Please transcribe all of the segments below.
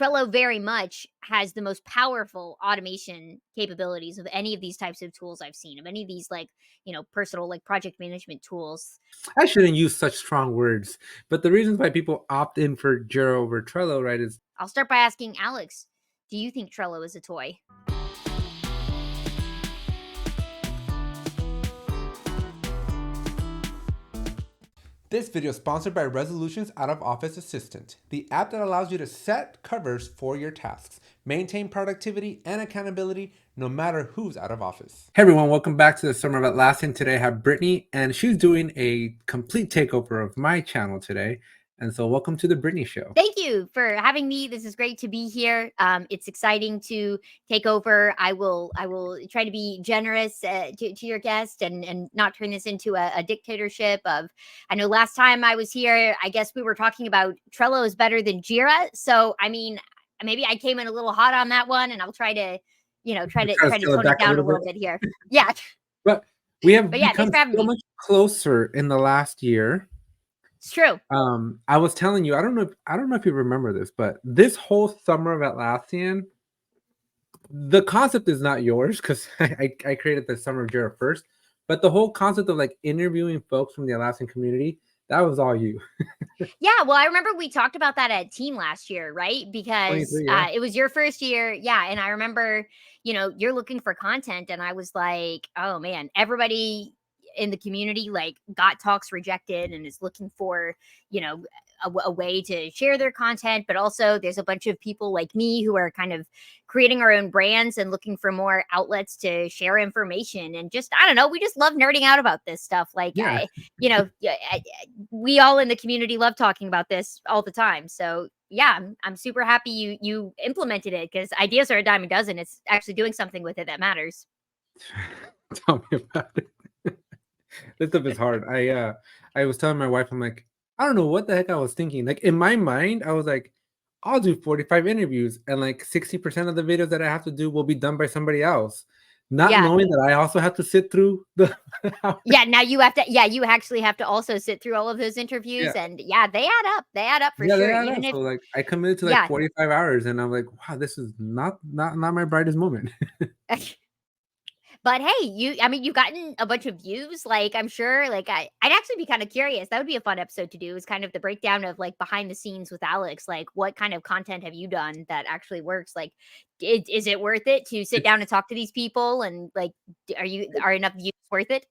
Trello very much has the most powerful automation capabilities of any of these types of tools I've seen, of any of these like, personal like project management tools. I shouldn't use such strong words, but the reasons why people opt in for Jira over Trello, right, is I'll start by asking Alex, do you think Trello is a toy? this video is sponsored by Resolutions Out of Office Assistant, the app that allows you to set covers for your tasks, maintain productivity and accountability no matter who's out of office. Hey everyone, welcome back to the Summer of Atlassian. Today I have Brittany, and she's doing a complete takeover of my channel today. And so welcome to the Brittany Show. Thank you for having me. This is great to be here. It's exciting to take over. I will try to be generous to your guest and not turn this into a dictatorship of. I know last time I was here, I guess we were talking about Trello is better than Jira. So I mean, maybe I came in a little hot on that one, and I'll try to try to Scale tone it back a down a little little bit here. Yeah, But we have but yeah, thanks become for having so me. much closer in the last year. It's true. I was telling you, I don't know if you remember this, but this whole summer of Atlassian, the concept is not yours because I created the summer of Jira first, but the whole concept of like interviewing folks from the Atlassian community, that was all you. Yeah, well, I remember we talked about that at Team last year, right? Because 23, yeah. it was your first year. Yeah. And I remember, you're looking for content. And I was like, oh man, everybody in the community like got talks rejected and is looking for, you know, a way to share their content. But also, there's a bunch of people like me who are kind of creating our own brands and looking for more outlets to share information. And just, I don't know, we just love nerding out about this stuff. Like, Yeah. yeah, we all in the community love talking about this all the time. So yeah, I'm super happy you implemented it because ideas are a dime a dozen. It's actually doing something with it that matters. Tell me about it. This stuff is hard. I was telling my wife, I'm like, I don't know what the heck I was thinking. Like in my mind, I was like, I'll do 45 interviews and like 60% of the videos that I have to do will be done by somebody else. Not Yeah. knowing that I also have to sit through the Yeah, now you have to you actually have to also sit through all of those interviews yeah. and yeah, they add up. They add up for Yeah, they sure. add up. Even if So like I committed to like yeah. 45 hours and I'm like, wow, this is not my brightest moment. But hey, I mean, you've gotten a bunch of views. Like, I'm sure, like, I'd actually be kind of curious. That would be a fun episode to do. Is kind of the breakdown of like behind the scenes with Alex. Like, what kind of content have you done that actually works? Like, is it worth it to sit down It's and talk to these people? And like, are enough views worth it?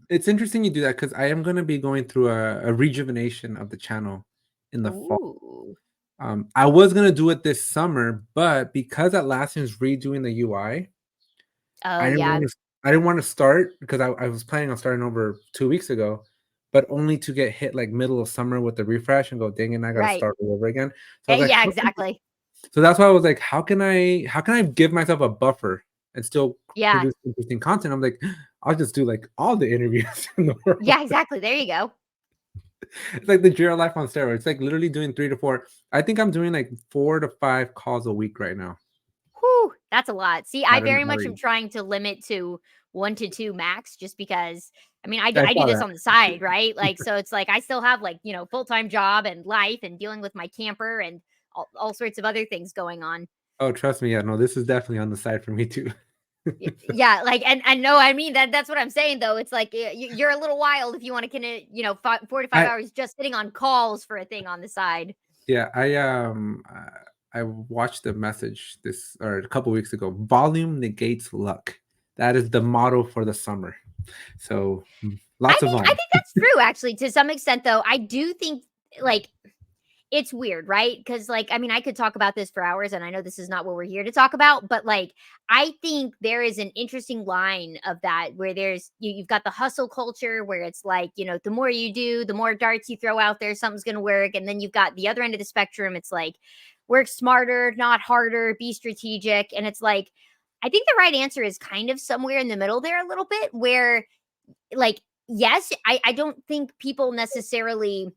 it's interesting you do that because I am gonna be going through a rejuvenation of the channel in the fall. Ooh. I was gonna do it this summer, but because Atlassian's redoing the UI, Oh I didn't yeah, want to. I didn't want to start because I was planning on starting over 2 weeks ago, but only to get hit like middle of summer with the refresh and go, dang it, I got to right. start all over again. So I was like, Yeah, how can, exactly. so that's why I was like, how can I give myself a buffer and still Yeah, produce interesting content? I'm like, I'll just do like all the interviews in the world. yeah, exactly. There you go. It's like the Jira life on steroids. It's like literally doing 3 to 4. I think I'm doing like 4 to 5 calls a week right now. Whew, that's a lot. See, I Not in very a much am hurry. trying to limit to 1 to 2 max just because I mean, I I do saw this that. on the side, right? Like, so it's like I still have like, full-time job and life and dealing with my camper and all sorts of other things going on. Oh, trust me. Yeah, no, this is definitely on the side for me too. Yeah, like, and no, I mean that's what I'm saying though. It's like you're a little wild if you want to, 4 to 5 I hours just sitting on calls for a thing on the side. Yeah, I watched the message this or a couple weeks ago. Volume negates luck. That is the motto for the summer. So lots of I volume. think that's true actually to some extent though. I do think like it's weird, right? Because, like, I mean, I could talk about this for hours, and I know this is not what we're here to talk about, but like, I think there is an interesting line of that where you've got the hustle culture where it's like, the more you do, the more darts you throw out there, something's going to work. And then you've got the other end of the spectrum. It's like, work smarter, not harder, be strategic. And it's like, I think the right answer is kind of somewhere in the middle there a little bit where, like, yes, I don't think people necessarily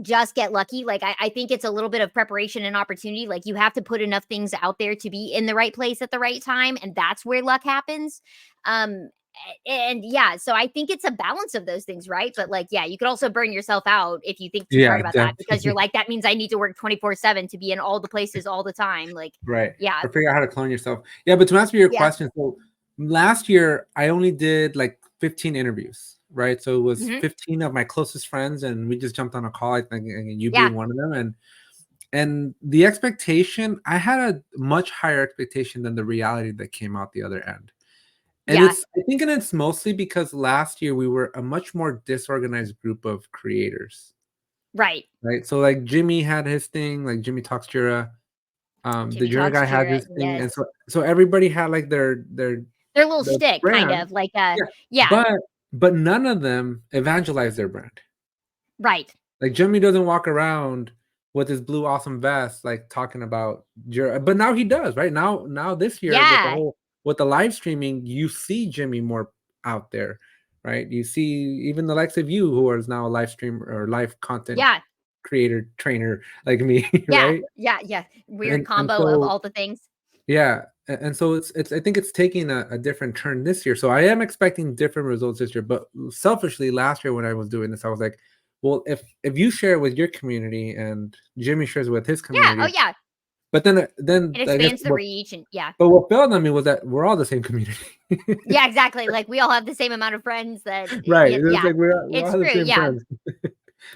just get lucky. Like I think it's a little bit of preparation and opportunity. Like you have to put enough things out there to be in the right place at the right time, and that's where luck happens. Um, And yeah, so I think it's a balance of those things, right? But like, yeah, you could also burn yourself out if you think too Yeah, hard about that because you're definitely. like, that means I need to work 24/7 to be in all the places all the time. Like, Right. yeah, Or figure out how to clone yourself. Yeah, but to answer your yeah, question, so last year I only did like 15 interviews, right? So it was hmm 15 of my closest friends, and we just jumped on a call, I think, and you yeah, being one of them. And the expectation, I had a much higher expectation than the reality that came out the other end. And yeah, it's mostly because last year we were a much more disorganized group of creators, right. right? So like Jimmy had his thing, like Jimmy Talks Jira. The Jimmy Jira Talks guy has Jira, his thing, yes. and so everybody had like their Their little their shtick, kind brand. of like, Yeah, yeah, but none of them evangelize their brand. right. Like Jimmy doesn't walk around with his blue awesome vest, like talking about Jira, but now he does, right? Now this year with the Yeah, whole with the live streaming, you see Jimmy more out there, right? You see even the likes of you who is now a live streamer or live content yeah, creator trainer like me, yeah, right? yeah, yeah. Weird And combo of so all the things. yeah, and so it's I think it's taking a different turn this year. So I am expecting different results this year. But selfishly, last year when I was doing this, I was like, well, if you share with your community and Jimmy shares with his Yeah, oh community, yeah. but then It I guess expands the reach and yeah. what failed on me was that we're all the same community. Yeah, exactly. Like we all have the same amount of friends that Right. It's yeah. like we all It's have the true. same Yeah. friends.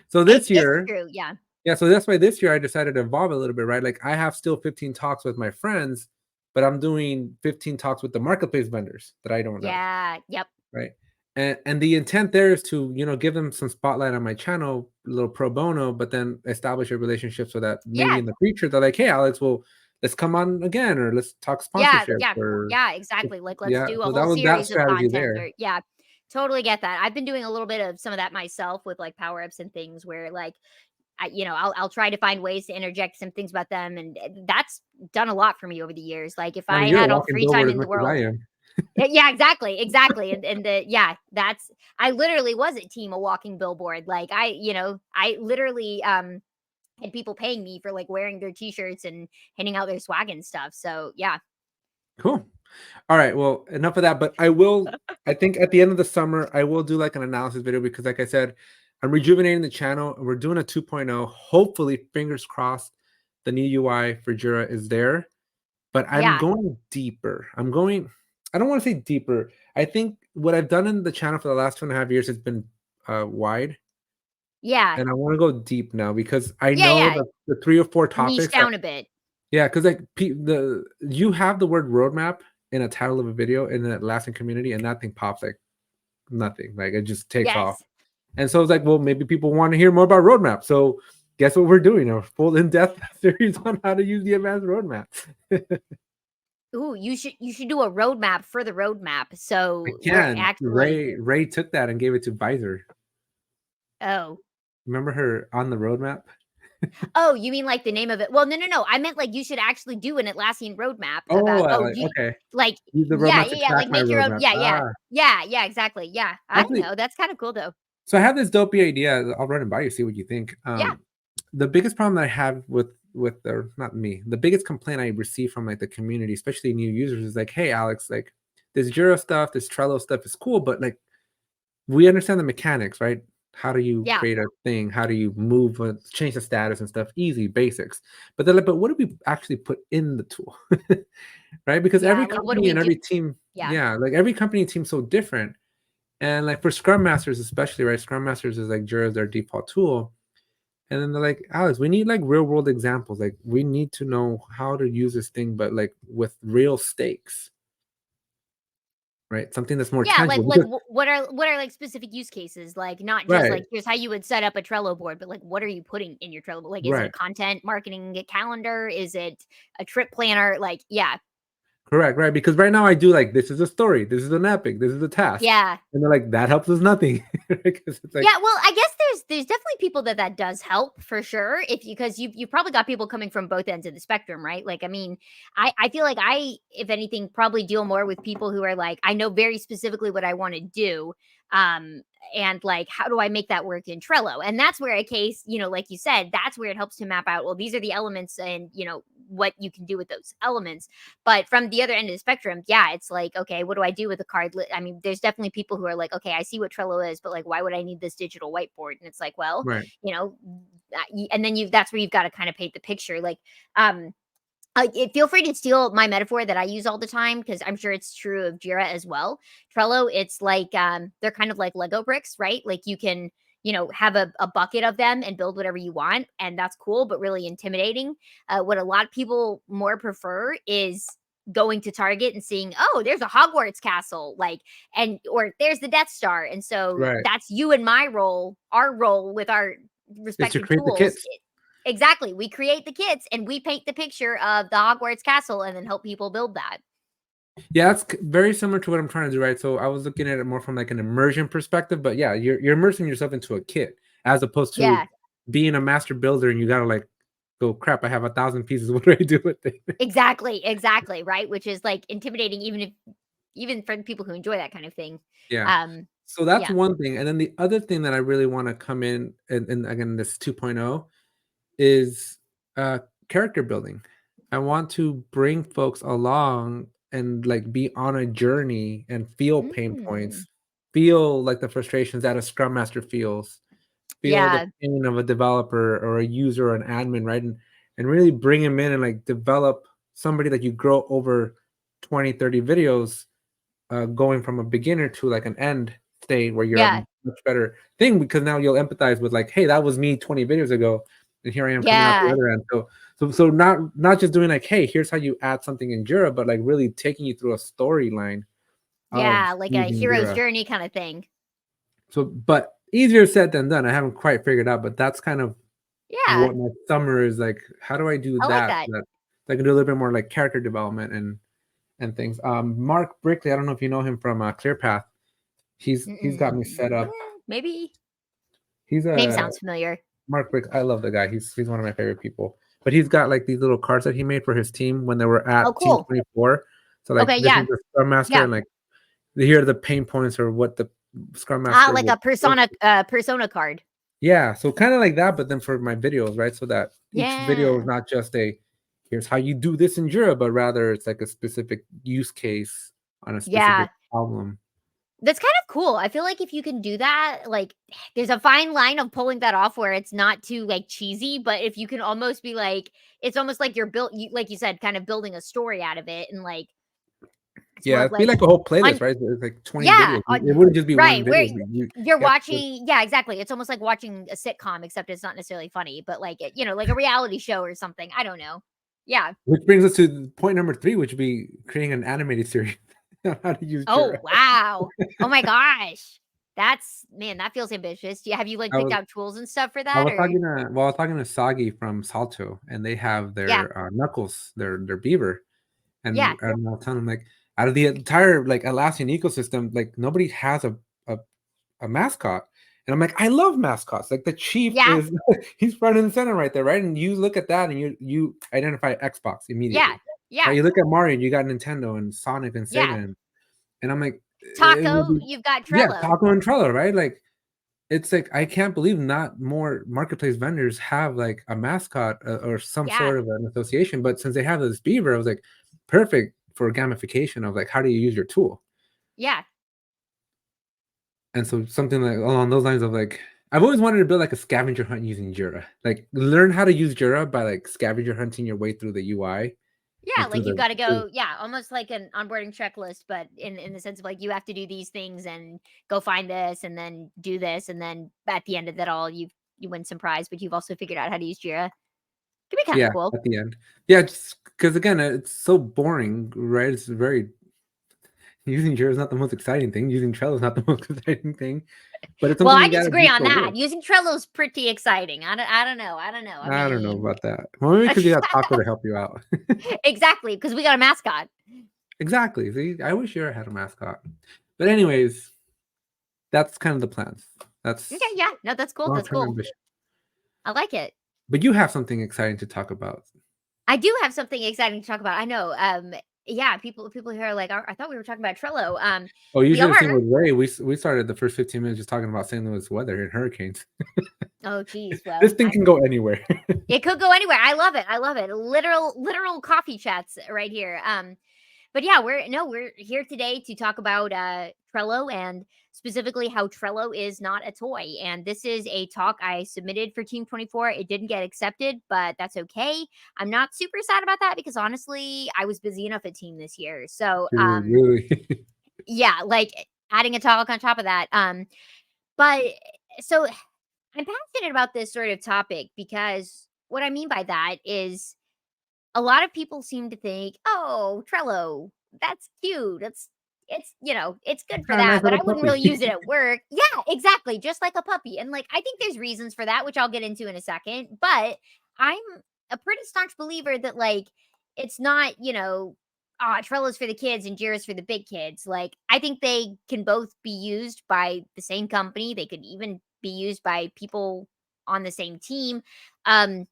So this It's year, true. Yeah. yeah, so that's why this year I decided to evolve a little bit, right? Like I have still 15 talks with my friends, but I'm doing 15 talks with the marketplace vendors that I don't know. Yeah. Yep. Right. And the intent there is to, give them some spotlight on my channel, a little pro bono, but then establish a relationship so that maybe Yeah. in the future they're like, hey, Alex, well, let's come on again or let's talk Yeah. sponsorship Yeah. or Yeah. Exactly. Like let's yeah. do a So that whole was that series of strategy content there. or yeah. Totally get that. I've been doing a little bit of some of that myself with like power ups and things where like I'll try to find ways to interject some things about them and that's done a lot for me over the years. Like if I I mean, you're a had all the walking free time billboard as in the much as I world. am. Yeah, exactly, exactly, and the yeah, that's I literally was at Team a walking billboard. Like I literally had people paying me for like wearing their t-shirts and handing out their swag and stuff. So yeah, Cool. All right. Well, enough of that. But I think at the end of the summer, I will do like an analysis video because, like I said, I'm rejuvenating the channel. And we're doing a 2.0. Hopefully, fingers crossed, the new UI for Jira is there. But I'm yeah, going deeper. I don't want to say deeper. I think what I've done in the channel for the last 2.5 years has been wide. yeah, And I want to go deep now because I yeah, know yeah. the 3 or 4 Niche topics that down a bit. yeah, because like you have the word roadmap in a title of a video in the Atlassian community, and that thing pops like nothing. Like it just takes off. Yes. And so it's like, well, maybe people want to hear more about roadmap. So guess what we're doing? A full in-depth series on how to use the advanced roadmap. Ooh, you should do a roadmap for the roadmap. I So we're can. actually Ray took that and gave it to Visor. oh Remember her on the roadmap? oh you mean like the name of it? Well, no, no, no. I meant like you should actually do an Atlassian roadmap Oh, about like okay. like Use the yeah, roadmap to yeah, yeah. track Like my make your own. roadmap. Yeah, yeah, Ah, yeah, yeah. Exactly. Yeah. I don't actually, know. That's kind of cool though. so I have this dopey idea. I'll run it by you, see what you think. Yeah. The biggest problem that I have with or not me, the biggest complaint I receive from like the community, especially new users, is like, hey Alex, like this Jira stuff, this Trello stuff is cool, but like we understand the mechanics, right? How do you Yeah. create a thing? How do you move, change the status and stuff? Easy basics. But they're like, but what do we actually put in the tool? Right? Because Yeah. every Like what do company we and do? every team, Yeah. yeah, like every company and team's so different. And like for Scrum Masters, especially, right? Scrum Masters is like Jira is their default tool. And then they're like, Alex, we need like real world examples. Like we need to know how to use this thing, but like with real stakes, right? Something that's more Yeah, tangible. like Because what are like specific use cases? Like not just right, like here's how you would set up a Trello board, but like what are you putting in your Trello board? Like is it a right. content marketing calendar? Is it a trip planner? Like yeah. Correct, right? Because right now I do like this is a story, this is an epic, this is a task. Yeah. And they're like, that helps us nothing. Because it's like, Yeah, well, I guess there's definitely people that does help for sure. If you because you probably got people coming from both ends of the spectrum, right? Like, I mean, I feel like I, if anything, probably deal more with people who are like, I know very specifically what I want to do, Um, and like, how do I make that work in Trello? And that's where a case, like you said, that's where it helps to map out, well, these are the elements and, what you can do with those elements. But from the other end of the spectrum, yeah, it's like, okay, what do I do with a card? I mean, there's definitely people who are like, okay, I see what Trello is, but like, why would I need this digital whiteboard? And it's like, well, Right. you know, and then that's where you've got to kind of paint the picture. Like, feel free to steal my metaphor that I use all the time because I'm sure it's true of Jira as well. Trello, it's like they're kind of like Lego bricks, right? Like you can, have a bucket of them and build whatever you want, and that's cool, but really intimidating. What a lot of people more prefer is going to Target and seeing, oh, there's a Hogwarts castle, like, and or there's the Death Star, and so Right. that's you and my role, our role with our Is to respective create the tools. kits. Exactly. We create the kits and we paint the picture of the Hogwarts castle and then help people build that. Yeah, that's very similar to what I'm trying to do, right? So I was looking at it more from like an immersion perspective, but yeah, you're immersing yourself into a kit as opposed to Yeah, being a master builder and you gotta like go, crap, I have 1,000 pieces. What do I do with it? exactly. Exactly. Right. Which is like intimidating, even for the people who enjoy that kind of thing. Yeah. Um, So that's yeah. one thing. And then the other thing that I really want to come in and again this 2.0 is uh character building. I want to bring folks along and like be on a journey and feel pain Mm. points, feel like the frustrations that a scrum master feels, feel the Yeah. pain of a developer or a user or an admin, right? And really bring them in and like develop somebody that you grow over 20, 30 videos, going from a beginner to like an end state where you're a Yeah. much better thing because now you'll empathize with like, hey, that was me 20 videos ago, and here I am coming out the Yeah. other end. So not just doing like, hey, here's how you add something in Jira, but like really taking you through a storyline of Yeah. Like a using hero's Jira. journey kind of thing. So, but easier said than done. I haven't quite figured out, but that's kind of Yeah. what my summer is like. How do I do I like that? that. That I can do a little bit more like character development and things. Mark Brickley, I don't know if you know him from ClearPath. He's got me set Mm, up. maybe. He's Name a sounds familiar. Mark Brick. I love the guy. He's one of my favorite people. But he's got like these little cards that he made for his team when they were Oh, at Team cool. 24. So like Okay. this is Yeah. the Scrum Master, Yeah. and like here are the pain points or what the Scrum Ah, Master like would. a persona card. Yeah, so kind of like that, but then for my videos, right? So that each video is Yeah. not just a here's how you do this in Jira, but rather it's like a specific use case on a specific Yeah. problem. That's kind of cool. I feel like if you can do that, like there's a fine line of pulling that off where it's not too like cheesy, but if you can almost be like it's almost like you're like you said, kind of building a story out of it and like it's more Yeah, of it'd be like like a whole on playlist, right? It's like 20 yeah, videos. It wouldn't just be one right, where video, but you're you have to, watching yeah, exactly. It's almost like watching a sitcom except it's not necessarily funny, but like like a reality show or something. I don't know. Yeah. which brings us to point number 3, which would be creating an animated series on how to use Jira. Oh, wow. Oh my gosh. That's man, that feels ambitious. Have you like I picked was out tools and stuff for I that was or talking to well, I was talking to Sagi from Salto, and they have yeah. their Knuckles, their beaver, Yeah. and I was telling them like out of the entire like Atlassian ecosystem, like nobody has a a mascot. And I'm like, I love mascots. Like the chief Yeah. is he's front and center right there, right? And you look at that and you identify Xbox Yeah. immediately. Right? Yeah. You look at Mario and you got Nintendo and Sonic and Sega Yeah. and I'm like, it would Taco, be you've got yeah, Trello. Taco and Trello, right? Like it's like I can't believe not more marketplace vendors have like a mascot or some Yeah. sort of an association. But since they have this beaver, I was like, perfect for gamification of like how do you use your tool? Yeah. And so something like along those lines of like I've always wanted to build like a scavenger hunt using Jira. Like learn how to use Jira by like scavenger hunting your way through the UI Yeah, and through like you've the got to go, yeah, almost like an onboarding checklist, but in the sense of like you have to do these things and go find this and then do this and then at the end of it all you win some prize, but you've also figured out how to use Jira. Could be kind of yeah cool. at the end. Yeah, just because again it's so boring, right? It's very using Jira is not the most exciting thing. Using Trello is not the most exciting thing, but it's Well, something I you got to disagree do on for that. work. Using Trello's pretty exciting. I don't know. I don't know. I I don't know mean, about that. Well, maybe because you got Taco to help you out. exactly, because we got a mascot. Exactly. See, I wish Jira had a mascot. But anyways, that's kind of the plans. Okay, That's yeah. No, that's cool. That's long-term cool. ambition. I like it. But you have something exciting to talk about. I do have something exciting to talk about. I know. yeah, people here are like, I thought we were talking about Trello. Oh, you We should have seen are. with Ray. We started the first 15 minutes just talking about St. Louis weather and hurricanes. Oh, geez. This Well, thing can go anywhere. it could go anywhere. I love it. I love it. Literal coffee chats right here. But yeah, we're here today to talk about Trello and specifically how Trello is not a toy. And this is a talk I submitted for Team 24. It didn't get accepted, but that's okay. I'm not super sad about that because honestly, I was busy enough at Team this year. So Dude, really. yeah, like adding a talk on top of that. But so I'm passionate about this sort of topic because what I mean by that is a lot of people seem to think, "Oh, Trello, that's cute. It's good for Got a nice that, but I little wouldn't really puppy. use it at work." Yeah, exactly, just like a puppy. And like I think there's reasons for that, which I'll get into in a second, but I'm a pretty staunch believer that like it's not, Trello's for the kids and Jira's for the big kids. Like I think they can both be used by the same company. They could even be used by people on the same team. Um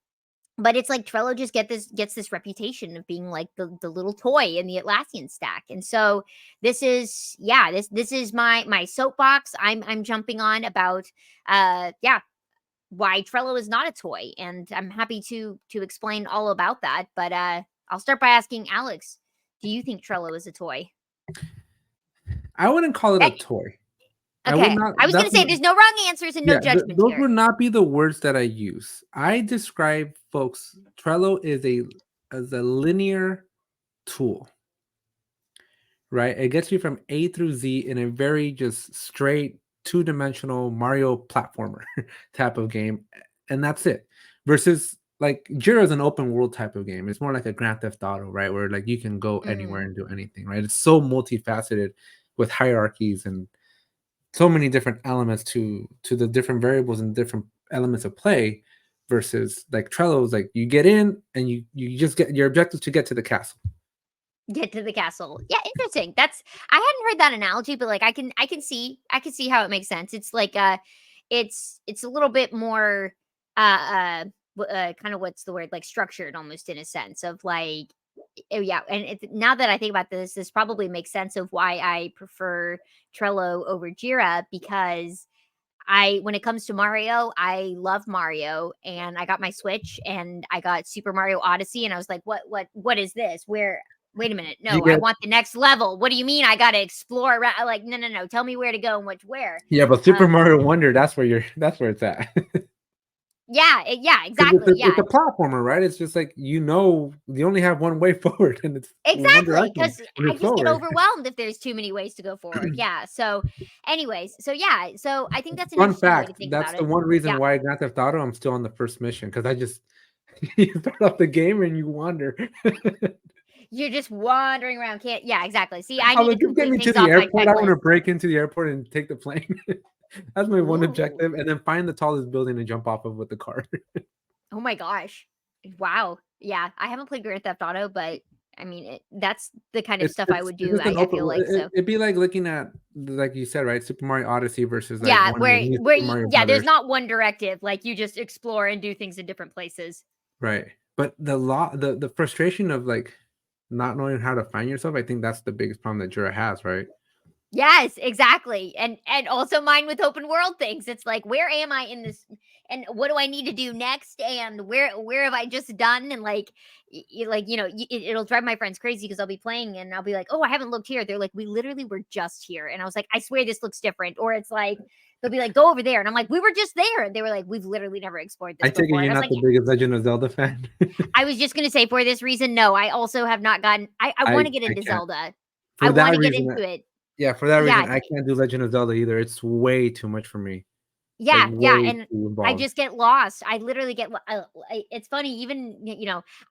but it's like Trello just gets this reputation of being like the little toy in the Atlassian stack. And so this is my soapbox. I'm jumping on about why Trello is not a toy. And I'm happy to explain all about that. But I'll start by asking Alex, do you think Trello is a toy? I wouldn't call it a Eh, toy. I would okay. not. I was gonna That's say there's no wrong answers and no Yeah, judgment those here. would not be the words that I use. I describe folks. Trello is a linear tool, right? It gets you from A through Z in a very just straight two-dimensional Mario platformer type of game, and that's it. Versus like Jira is an open world type of game. It's more like a Grand Theft Auto, right? Where like you can go anywhere Mm, and do anything, right? It's so multifaceted with hierarchies and so many different elements to the different variables and different elements of play versus like Trello is like you get in and you just get your objective to get to the castle. get to the castle. Yeah, interesting. I hadn't heard that analogy, but like I can see how it makes sense. It's like it's a little bit more kind of what's the word, like structured almost in a sense of like yeah. And now that I think about this probably makes sense of why I prefer Trello over Jira because when it comes to Mario, I love Mario and I got my Switch and I got Super Mario Odyssey and I was like, what is this? Wait a minute. You No, I get want the next level. What do you mean I got to explore around? Like, no, no, no. Tell me where to go and which where. Yeah, but Super Um Mario Wonder, that's where it's at. yeah, Because exactly. it's Yeah. a platformer, right? It's just like you only have one way forward, and it's in one Exactly, direction, because and I it's just get forward. overwhelmed if there's too many ways to go forward. Yeah. So anyways, so yeah, so I think that's an Fun interesting way to fact: think that's about the it. one reason Yeah. why Grand Theft Auto I'm still on the first mission because I just you start off the game and you wander. You're just wandering around. Can't Yeah, exactly. See, I I'm need to like, just get complete me to things the off my airport. I want checklist. to break into the airport and take the plane. That's my one Ooh. objective, and then find the tallest building and jump off of with the car. Oh my gosh. Wow. Yeah, I haven't played Grand Theft Auto, but I mean, that's the kind of stuff I would It's do, just an I open. feel like, so It'd be like looking at like you said, right? Super Mario Odyssey versus like yeah, one of the new where Super you Mario yeah, there's Brothers, not one directive, like, you just explore and do things in different places. right? But the frustration of like not knowing how to find yourself, I think that's the biggest problem that Jura has, right? Yes, exactly, and also mine with open world things, it's like, where am I in this, and what do I need to do next, and where have I just done, and like, like, it'll drive my friends crazy because 'cause I'll be playing and I'll be like, "Oh, I haven't looked here." They're like, "We literally were just here," and I was like, "I swear this looks different," or it's like, they'll be like, "Go over there," and I'm like, "We were just there," and they were like, "We've literally never explored I this take it before," and you're I was not like, the biggest Legend of Zelda fan. I was just gonna say for this reason, no, I also have not gotten I wanna get I into can't. Zelda. I For that wanna get reason, into it. yeah, for that reason, Yeah, I can't do Legend of Zelda either. It's way too much for me. Like yeah, way and too I involved. just get lost. I literally get lo it's funny, even,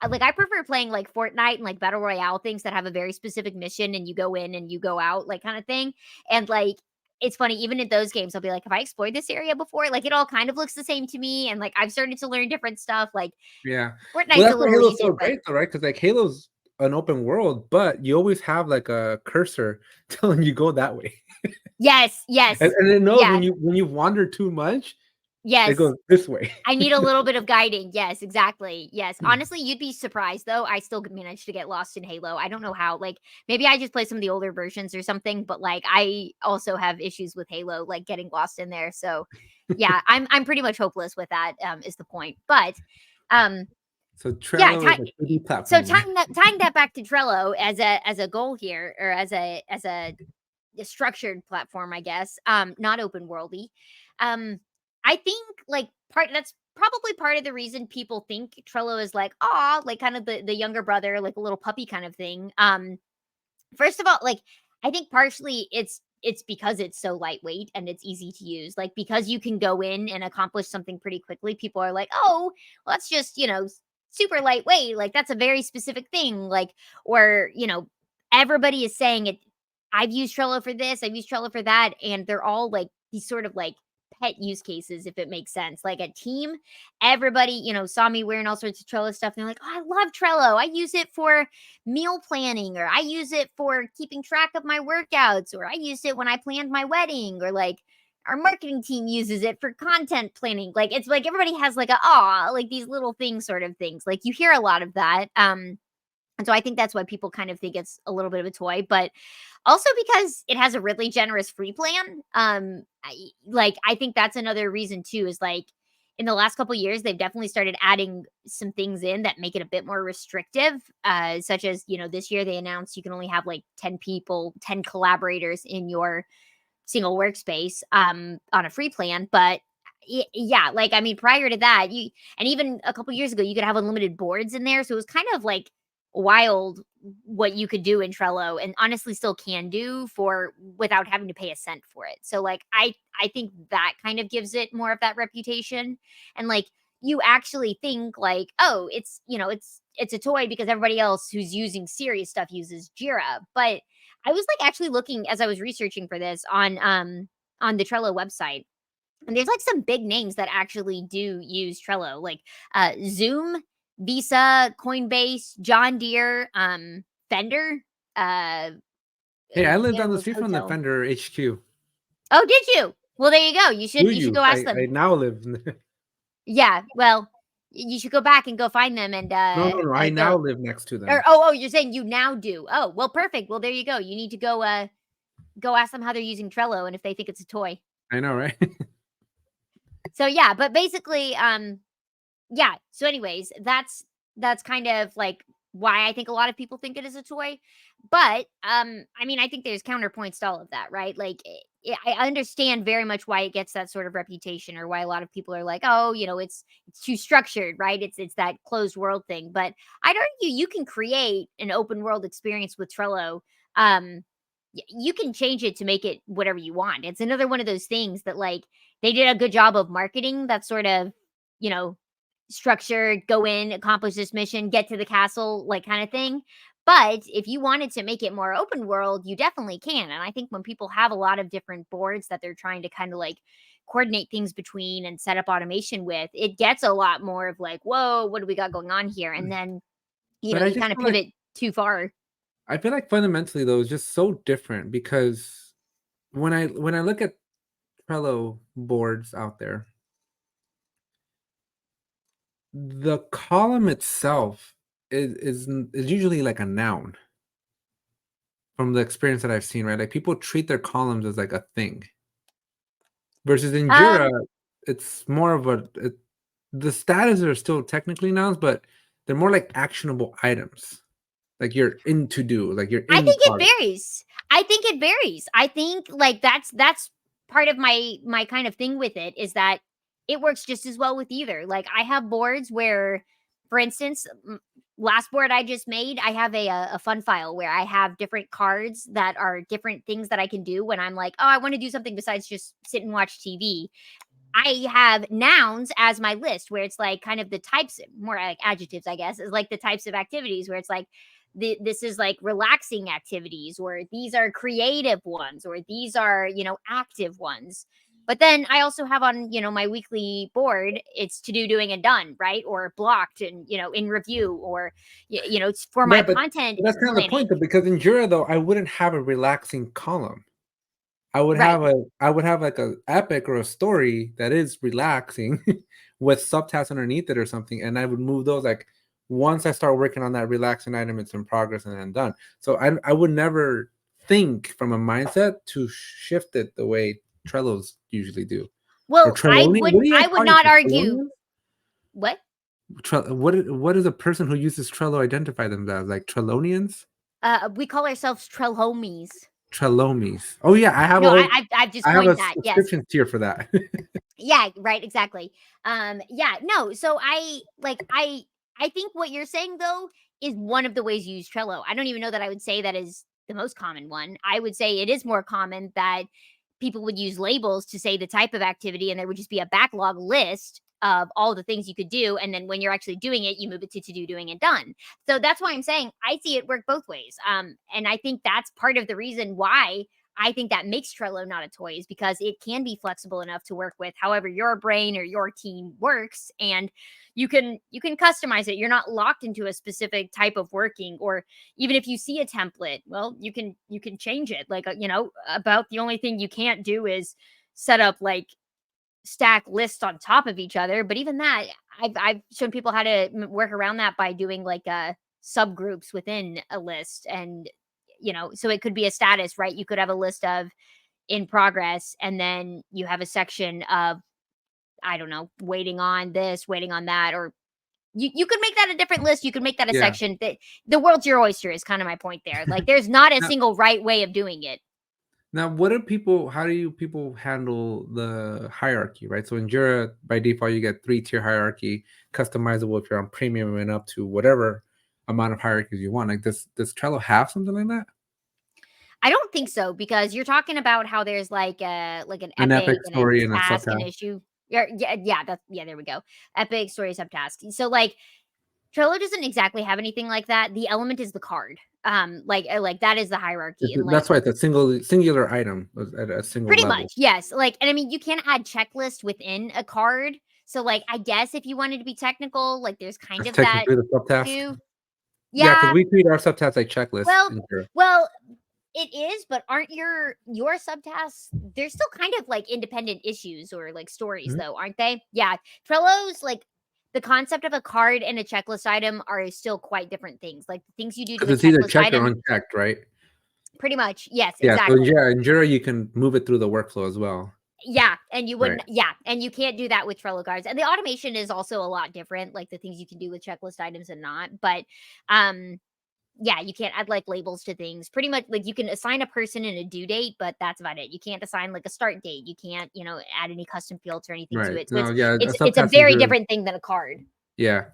like, I prefer playing, like, Fortnite and, like, battle royale things that have a very specific mission and you go in and you go out, like, kinda thing, and, like, it's funny, even in those games, I'll be like, "Have I explored this area before?" Like, it all kind of looks the same to me, and, like, I've started to learn different stuff, like, Yeah. Well, Fortnite's a that's why little Halo's easier, so but great though, right? Because like Halo's an open world, but you always have like a cursor telling you go that way. yes, And yes, and it knows yeah. when you wander too much, It Yes. goes this way. I need a little bit of guiding. Yes, exactly. Yes. Honestly, you'd be surprised though. I still managed to get lost in Halo. I don't know how. Like maybe I just play some of the older versions or something, but like I also have issues with Halo, like getting lost in there. So yeah, I'm pretty much hopeless with that, is the point. But um So yeah, Trello is a 2D so platformer. tying that back to Trello as a goal here, or as a structured platform, I guess, not open worldy. I think like part that's probably part of the reason people think Trello is like, ah, like kind of the younger brother, like a little puppy kind of thing. First of all, like I think partially it's because it's so lightweight and it's easy to use. Like because you can go in and accomplish something pretty quickly, people are like, "Oh, well, that's just, super lightweight. Like that's a very specific thing." Like or, everybody is saying it. I've used Trello for this, I've used Trello for that, and they're all like these sort of like pet use cases if it makes sense. Like a team, everybody, saw me wearing all sorts of Trello stuff and they're like, "Oh, I love Trello. I use it for meal planning, or I use it for keeping track of my workouts, or I used it when I planned my wedding, or like our marketing team uses it for content planning." Like it's like everybody has like like these little things sort of things. Like you hear a lot of that. And so I think that's why people kind of think it's a little bit of a toy, but also because it has a really generous free plan. I think that's another reason too, is like in the last couple years they've definitely started adding some things in that make it a bit more restrictive, such as, this year they announced you can only have like 10 people, 10 collaborators in your single workspace, on a free plan. But yeah, like I mean, prior to that, you and even a couple years ago, you could have unlimited boards in there. So it was kind of like wild what you could do in Trello, and honestly still can do for without having to pay a cent for it. So like I think that kind of gives it more of that reputation. And like you actually think like, oh, it's a toy because everybody else who's using serious stuff uses Jira. But I was like actually looking as I was researching for this on the Trello website. And there's like some big names that actually do use Trello, like Zoom, Visa, Coinbase, John Deere, Fender, uh, Hey, I lived forget down it the was street from the hotel. Fender HQ. Oh, did you? Well, there you go. You Do should you? go ask I them. now live. Yeah, well, you should go back and go find them and No, no, no. I go. now live next to Or them. you're saying you now do. Oh, well, perfect. Well, there you go. You need to go ask them how they're using Trello and if they think it's a toy. I know, right? So yeah, but basically, yeah. So, anyways, that's kind of like why I think a lot of people think it is a toy. But I mean, I think there's counterpoints to all of that, right? Like, I understand very much why it gets that sort of reputation, or why a lot of people are like, oh, it's too structured, right? It's that closed world thing. But I'd argue you can create an open world experience with Trello. Um, you can change it to make it whatever you want. It's another one of those things that like they did a good job of marketing that sort of, you know, structured, go in, accomplish this mission, get to the castle, like kind of thing. But if you wanted to make it more open world, you definitely can. And I think when people have a lot of different boards that they're trying to kind of like coordinate things between and set up automation with, it gets a lot more of like, whoa, what do we got going on here? And then, But I you just kind of feel like pivot too far. fundamentally though, it's just so different because when I look at Trello boards out there, the column itself is usually like a noun from the experience that I've seen, right? Like people treat their columns as like a thing. Versus in Jira, Um, it's more of the statuses are still technically nouns, but they're more like actionable items. Like you're in to do, like you're I in think it progress. varies. I think it varies. I think like that's part of my kind of thing with it, is that it works just as well with either. Like I have boards where, for instance, last board I just made, I have a fun file where I have different cards that are different things that I can do when I'm like, oh, I want to do something besides just sit and watch TV. I have nouns as my list where it's like kind of the types, more like adjectives, I guess, is like the types of activities where it's like this is like relaxing activities, or these are creative ones, or these are, active ones. But then I also have on, my weekly board, it's to do, doing, and done, right? Or blocked and, in review, or, it's for my Right, but content that's kind of the point planning. though, because in Jira though, I wouldn't have a relaxing column. Right. I would have like a epic or a story that is relaxing with subtasks underneath it or something, and I would move those like once I start working on that relaxing item, it's in progress and then done. So I would never think from a mindset to shift it the way Trellos usually do. Or Well, Trelawney? What do you I guys would call it? not argue. Trelawney? What? What does a person who uses Trello identify themselves as? Like Trelonians? We call ourselves Trell homies. Trelomies. Oh yeah, No, I've just I have a coined that. Yes. subscription tier for that. Yeah, right, exactly. Yeah, no, so I think what you're saying though is one of the ways you use Trello. I don't even know that I would say that is the most common one. I would say it is more common that people would use labels to say the type of activity, and there would just be a backlog list of all the things you could do, and then when you're actually doing it, you move it to do, doing, and done. So that's why I'm saying I see it work both ways. And I think that's part of the reason why I think that makes Trello not a toy is because it can be flexible enough to work with however your brain or your team works, and you can customize it. You're not locked into a specific type of working, or even if you see a template, well, you can change it. Like about the only thing you can't do is set up like stack lists on top of each other, but even that I've shown people how to work around that by doing like subgroups within a list. And so it could be a status, right? You could have a list of in progress, and then you have a section of, I don't know, waiting on this, waiting on that, or you could make that a different list. You could make that a Yeah. section. That the world's your oyster is kind of my point there. Like there's not a Now, single right way of doing it. what do people? How do you people handle the hierarchy? Right. So in Jira, by default, you get 3-tier hierarchy, customizable if you're on premium and up to whatever amount of hierarchies you want. Like, does Trello have something like that? I don't think so, because you're talking about how there's like an An epic epic and a story and a task and subtask. issue. Yeah, there we go. Epic story subtask. So like Trello doesn't exactly have anything like that. The element is the card. Like that is the hierarchy, and like That's why it's a singular item at a single pretty level. much, yes. Like, and I mean, you can add checklist within a card. So like I guess if you wanted to be technical, like there's kind That's of that technically the subtask. too. Yeah, because Yeah. we treat our subtasks like checklists Well, in Jira. well, it is, but aren't your subtasks, they're still kind of like independent issues or like stories Mhm. though, aren't they? Yeah. Trello's like the concept of a card and a checklist item are still quite different things. Like the things you do to 'Cause a it's either checklist checked or item, unchecked, right? pretty much. Yes, Yeah, so exactly. in Jira you can move it through the workflow as well. Yeah, and you Right. wouldn't, yeah, and you can't do that with Trello cards. And the automation is also a lot different, like the things you can do with checklist items and not. But um yeah, you can't add like labels to things. Pretty much like you can assign a person and a due date, but that's about it. You can't assign like a start date. You can't, add any custom fields or anything to Right. it. So No, yeah, a it's a subtask in very Jira. different thing than a card. Yeah.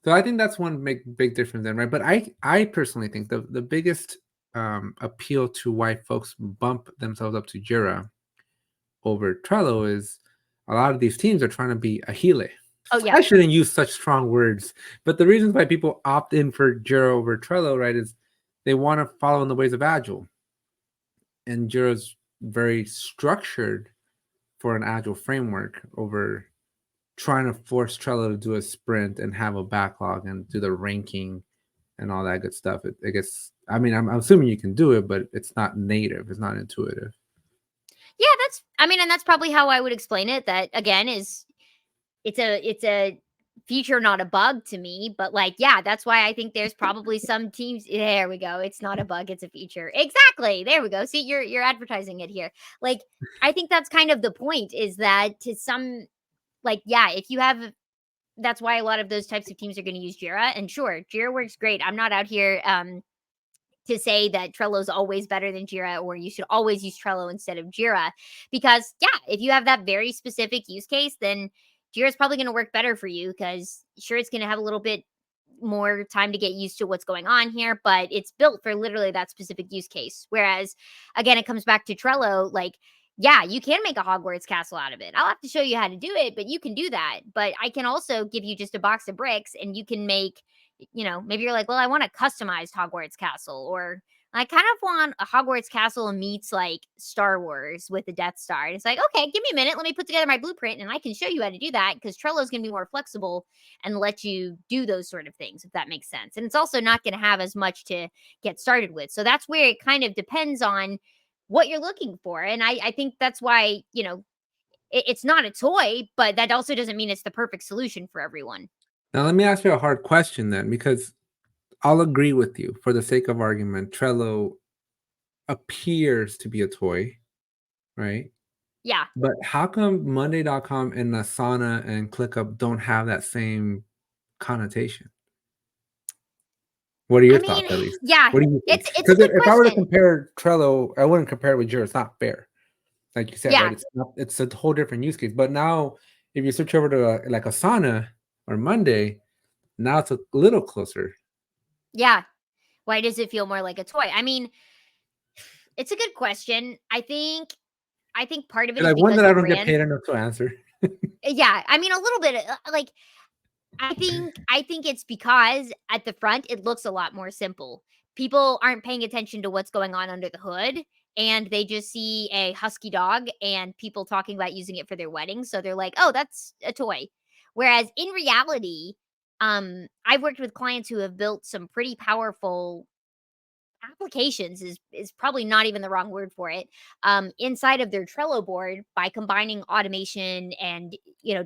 So I think that's one big difference then, right? But I personally think the biggest appeal to why folks bump themselves up to Jira over Trello is a lot of these teams are trying to be Agile. Oh yeah. I shouldn't use such strong words, but the reasons why people opt in for Jira over Trello, right, is they want to follow in the ways of Agile. And Jira's very structured for an Agile framework over trying to force Trello to do a sprint and have a backlog and do the ranking and all that good stuff. I guess, I mean, I'm assuming you can do it, but it's not native, it's not intuitive. Yeah, that's, I mean, and that's probably how I would explain it. That again is it's a feature, not a bug to me. But like, yeah, that's why I think there's probably some teams. There we go. It's not a bug, it's a feature. Exactly. There we go. See, you're advertising it here. Like, I think that's kind of the point, is that to some, like, yeah, if you have, that's why a lot of those types of teams are going to use Jira. And sure, Jira works great. I'm not out here to say that Trello is always better than Jira, or you should always use Trello instead of Jira. Because, yeah, if you have that very specific use case, then Jira is probably going to work better for you, because sure, it's going to have a little bit more time to get used to what's going on here, but it's built for literally that specific use case. Whereas, again, it comes back to Trello, like, yeah, you can make a Hogwarts castle out of it. I'll have to show you how to do it, but you can do that. But I can also give you just a box of bricks, and you can make, maybe you're like, well, I want a customized Hogwarts castle, or I kind of want a Hogwarts castle meets like Star Wars with the Death Star. And it's like, okay, give me a minute. Let me put together my blueprint and I can show you how to do that, because Trello is going to be more flexible and let you do those sort of things, if that makes sense. And it's also not going to have as much to get started with. So that's where it kind of depends on what you're looking for. And I think that's why, it's not a toy, but that also doesn't mean it's the perfect solution for everyone. Now, let me ask you a hard question then, because I'll agree with you for the sake of argument. Trello appears to be a toy, right? Yeah. But how come Monday.com and Asana and ClickUp don't have that same connotation? What are I your mean, thoughts, at least? yeah, What do you think? it's a Because good if I were to question. compare Trello, I wouldn't compare it with Jira. It's not fair. Like you said, right? Yeah. It's a whole different use case. But now, if you switch over to like Asana or Monday, now it's a little closer. Yeah. Why does it feel more like a toy? I mean, it's a good question. I think part of it You're is like one because that I the don't get brand. paid enough to answer. Yeah, I mean a little bit, like I think it's because at the front it looks a lot more simple. People aren't paying attention to what's going on under the hood, and they just see a husky dog and people talking about using it for their wedding, so they're like, "Oh, that's a toy." Whereas in reality, I've worked with clients who have built some pretty powerful applications is probably not even the wrong word for it, inside of their Trello board by combining automation and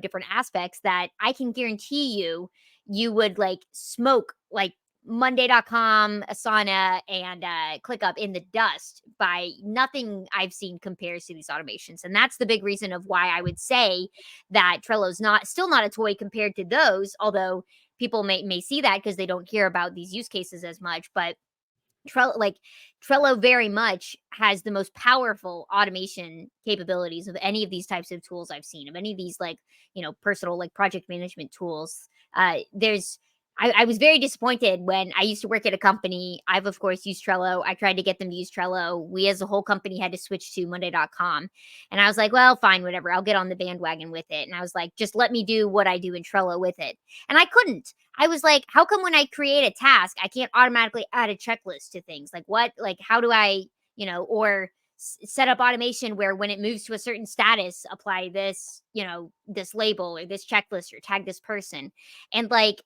different aspects that I can guarantee you would like smoke like Monday.com, Asana, and ClickUp in the dust by nothing I've seen compares to these automations. And that's the big reason of why I would say that Trello's not still not a toy compared to those, although people may see that because they don't hear about these use cases as much. But Trello very much has the most powerful automation capabilities of any of these types of tools I've seen, of any of these like, personal like project management tools. There's I was very disappointed when I used to work at a company. I've of course used Trello. I tried to get them to use Trello. We as a whole company had to switch to Monday.com. And I was like, well, fine, whatever. I'll get on the bandwagon with it. And I was like, just let me do what I do in Trello with it. And I couldn't. I was like, how come when I create a task, I can't automatically add a checklist to things? Like, what? Like, how do I, or set up automation where when it moves to a certain status, apply this, this label or this checklist or tag this person? And like,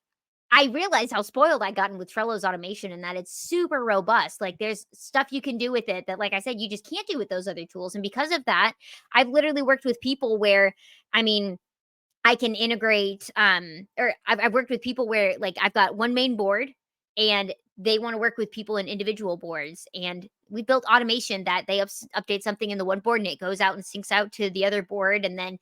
I realized how spoiled I gotten with Trello's automation and that it's super robust. Like, there's stuff you can do with it that, like I said, you just can't do with those other tools. And because of that, I've literally worked with people where, I mean, I can integrate, or I've worked with people where like I've got one main board and they want to work with people in individual boards. And we built automation that they update something in the one board and it goes out and syncs out to the other board. And then,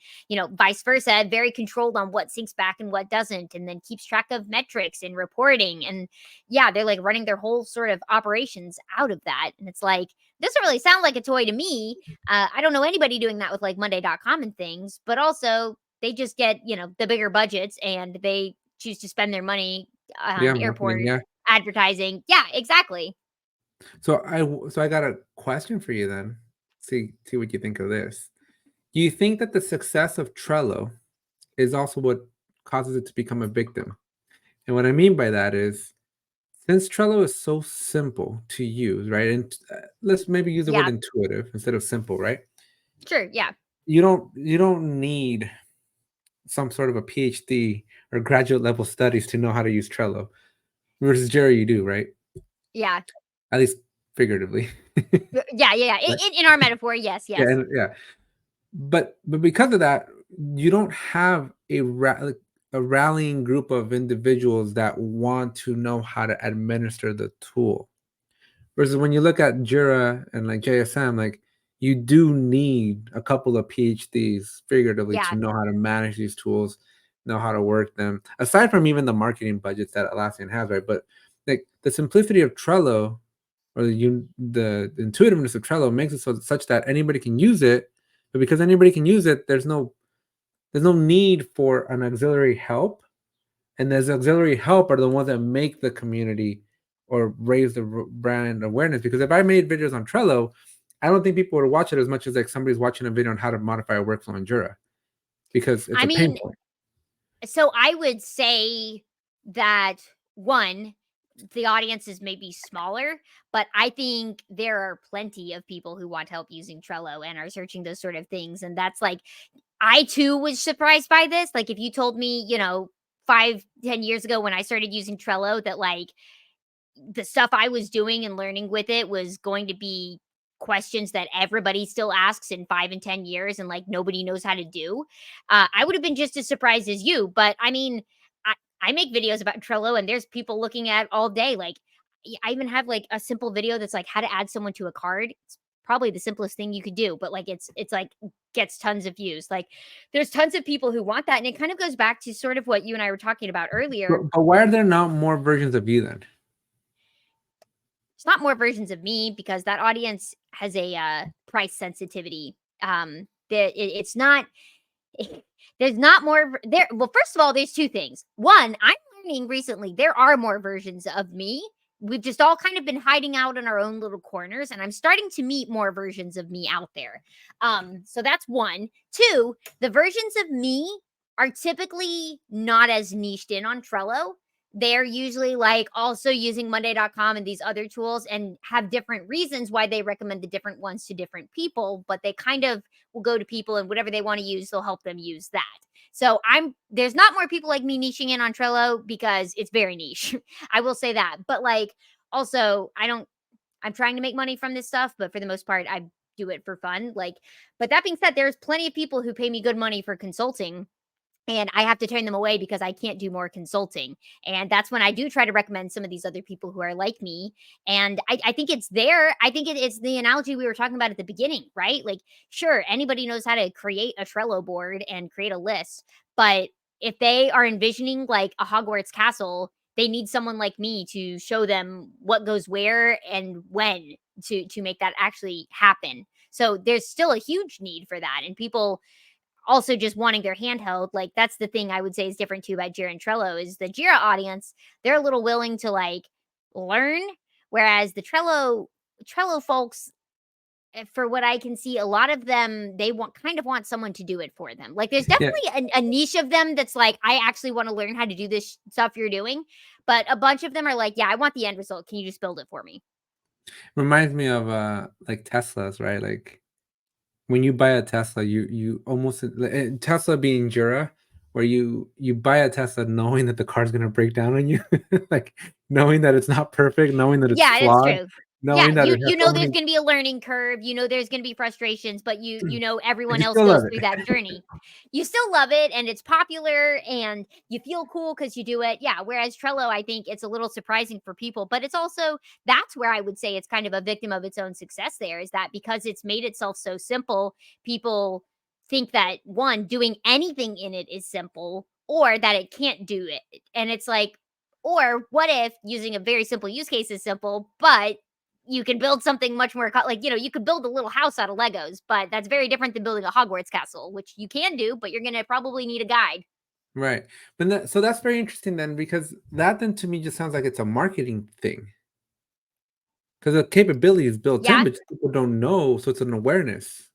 vice versa, very controlled on what syncs back and what doesn't, and then keeps track of metrics and reporting. And yeah, they're like running their whole sort of operations out of that. And it's like, this doesn't really sound like a toy to me. I don't know anybody doing that with like Monday.com and things, but also they just get, the bigger budgets and they choose to spend their money Yeah, on marketing. airport Yeah. advertising. Yeah, exactly. So I got a question for you then. See what you think of this. Do you think that the success of Trello is also what causes it to become a victim? And what I mean by that is, since Trello is so simple to use, right? And let's maybe use the word Yeah, intuitive instead of simple, right? sure. Yeah, You don't need some sort of a PhD or graduate level studies to know how to use Trello. Versus Jerry, you do, right? yeah, At least figuratively. yeah, yeah. Right? In our metaphor, yes, Yeah, yes, and yeah. But because of that, you don't have like a rallying group of individuals that want to know how to administer the tool. Versus when you look at Jira and like JSM, like you do need a couple of PhDs figuratively to yeah, know how to manage these tools, know how to work them. Aside from even the marketing budgets that Atlassian has, right? But like the simplicity of Trello or the intuitiveness of Trello makes it such that anybody can use it. But because anybody can use it, there's no need for an auxiliary help, and those auxiliary help are the ones that make the community or raise the brand awareness. Because if I made videos on Trello, I don't think people would watch it as much as like somebody's watching a video on how to modify a workflow in Jira, because it's I a pain mean, point. so I would say that one, the audience is maybe smaller, but I think there are plenty of people who want help using Trello and are searching those sort of things. And that's like, I too was surprised by this. Like, if you told me, 5, 10 years ago when I started using Trello that like the stuff I was doing and learning with it was going to be questions that everybody still asks in 5 and 10 years and like nobody knows how to do, I would have been just as surprised as you. But I mean, I, I make videos about Trello and there's people looking at all day. Like, I even have like a simple video that's like how to add someone to a card. It's probably the simplest thing you could do, but like it's like gets tons of views. Like there's tons of people who want that. And it kind of goes back to sort of what you and I were talking about earlier. But why are there not more versions of you then? It's not more versions of me because that audience has a price sensitivity. It's not. There's not more there. Well, first of all, there's two things. One, I'm learning recently there are more versions of me. We've just all kind of been hiding out in our own little corners, and I'm starting to meet more versions of me out there. So that's one. Two, the versions of me are typically not as niched in on Trello. They're usually like also using Monday.com and these other tools and have different reasons why they recommend the different ones to different people, but they kind of will go to people and whatever they want to use, they'll help them use that. So there's not more people like me niching in on Trello because it's very niche. I will say that. But like also I'm trying to make money from this stuff, but for the most part I do it for fun. Like, but that being said, there's plenty of people who pay me good money for consulting and I have to turn them away because I can't do more consulting. And that's when I do try to recommend some of these other people who are like me. And I think it's there. I think it's the analogy we were talking about at the beginning, right? Like, sure, anybody knows how to create a Trello board and create a list. But if they are envisioning like a Hogwarts castle, they need someone like me to show them what goes where and when to make that actually happen. So there's still a huge need for that. And people also just wanting their handheld, like that's the thing I would say is different too about Jira and Trello is the Jira audience, they're a little willing to like learn, whereas the Trello folks, for what I can see, a lot of them they want someone to do it for them. Like there's Yeah, definitely a niche of them that's like I actually want to learn how to do this stuff you're doing, but a bunch of them are like, yeah, I want the end result. Can you just build it for me? reminds me of like Teslas, right? Like when you buy a Tesla, you almost Tesla being Jura, where you buy a Tesla knowing that the car's gonna break down on you, like knowing that it's not perfect, knowing that it's Yeah, that's flawed, true. Yeah, knowing that you it has you so know there's many. gonna be a learning curve, you know there's gonna be frustrations, but you know But everyone you else still goes love through it. that journey. You still love it and it's popular and you feel cool because you do it. Yeah, whereas Trello, I think it's a little surprising for people, but it's also that's where I would say it's kind of a victim of its own success there is that because it's made itself so simple, people think that one, doing anything in it is simple or that it can't do it. And it's like, or what if using a very simple use case is simple, but you can build something much more like you could build a little house out of Legos, but that's very different than building a Hogwarts castle, which you can do, but you're gonna probably need a guide. Right. But so that's very interesting then, because that then to me just sounds like it's a marketing thing. Because the capability is built in, Yeah, but people don't know, so it's an awareness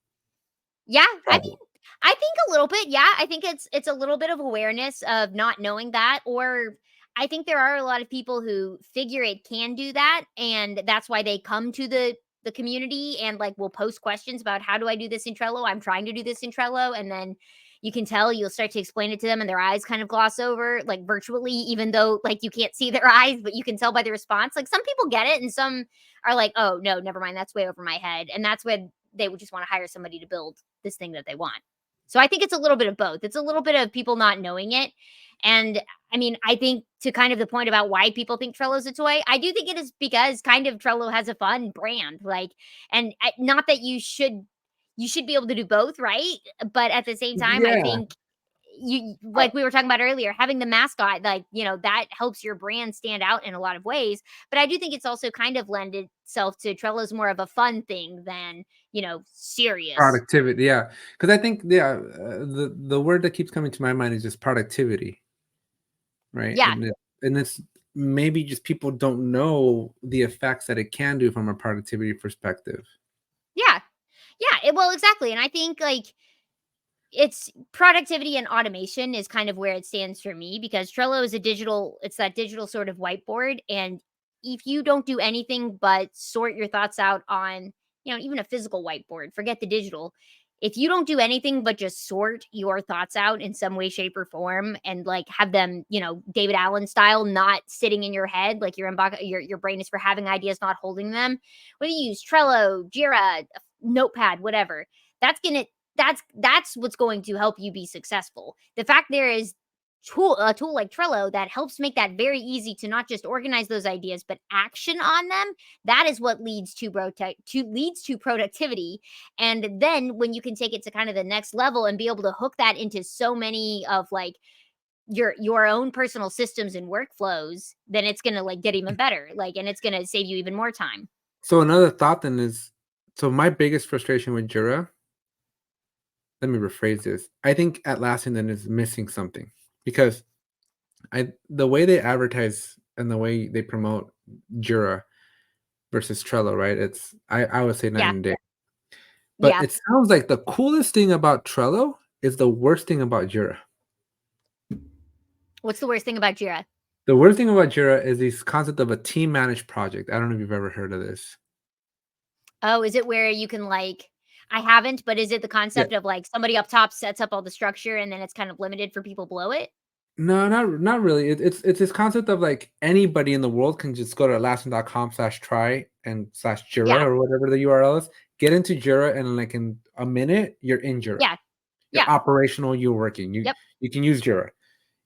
yeah. I problem. mean, I think a little bit. Yeah, I think it's a little bit of awareness of not knowing that, or I think there are a lot of people who figure it can do that, and that's why they come to the community and like will post questions about how do I do this in Trello? I'm trying to do this in Trello, and then you can tell you'll start to explain it to them, and their eyes kind of gloss over, like virtually, even though like you can't see their eyes, but you can tell by the response. Like some people get it, and some are like, oh no, never mind, that's way over my head, and that's when they would just want to hire somebody to build this thing that they want. So I think it's a little bit of both. It's a little bit of people not knowing it. And I mean, I think to kind of the point about why people think Trello's a toy, I do think it is because kind of Trello has a fun brand. Like, and not that you should be able to do both, right? But at the same time, I Yeah. think you like we were talking about earlier, having the mascot, like, that helps your brand stand out in a lot of ways. But I do think it's also kind of lend itself to Trello's more of a fun thing than, serious. Productivity, yeah. Because I think, yeah, the word that keeps coming to my mind is just productivity, right? Yeah. And it's maybe just people don't know the effects that it can do from a productivity perspective. Yeah. Yeah. Well, exactly. And I think like it's productivity and automation is kind of where it stands for me because Trello is it's that digital sort of whiteboard. And if you don't do anything but sort your thoughts out on, even a physical whiteboard, forget the digital. if you don't do anything but just sort your thoughts out in some way, shape, or form and like have them, David Allen style, not sitting in your head, like your brain is for having ideas, not holding them. Whether you use Trello, Jira, Notepad, whatever, that's gonna that's what's going to help you be successful. The fact there is a tool like Trello that helps make that very easy to not just organize those ideas but action on them. That is what leads to productivity. And then when you can take it to kind of the next level and be able to hook that into so many of like your own personal systems and workflows, then it's going to like get even better. Like, and it's going to save you even more time. So another thought then is, so my biggest frustration with Jira, let me rephrase this. I think Atlassian then is missing something because the way they advertise and the way they promote Jira versus Trello, right? I would say night Yeah. and day. But Yeah. it sounds like the coolest thing about Trello is the worst thing about Jira. What's the worst thing about Jira? The worst thing about Jira is this concept of a team managed project. I don't know if you've ever heard of this. Oh, is it where you can like I haven't, but is it the Yeah. concept of like somebody up top sets up all the structure and then it's kind of limited for people below it? No, not really. It's this concept of like anybody in the world can just go to atlassian.com/try and slash Jira Yeah. or whatever the URL is, get into Jira, and like in a minute, you're in Jira. Yeah. You're Yeah. operational, you're working. You Yep. you can use Jira.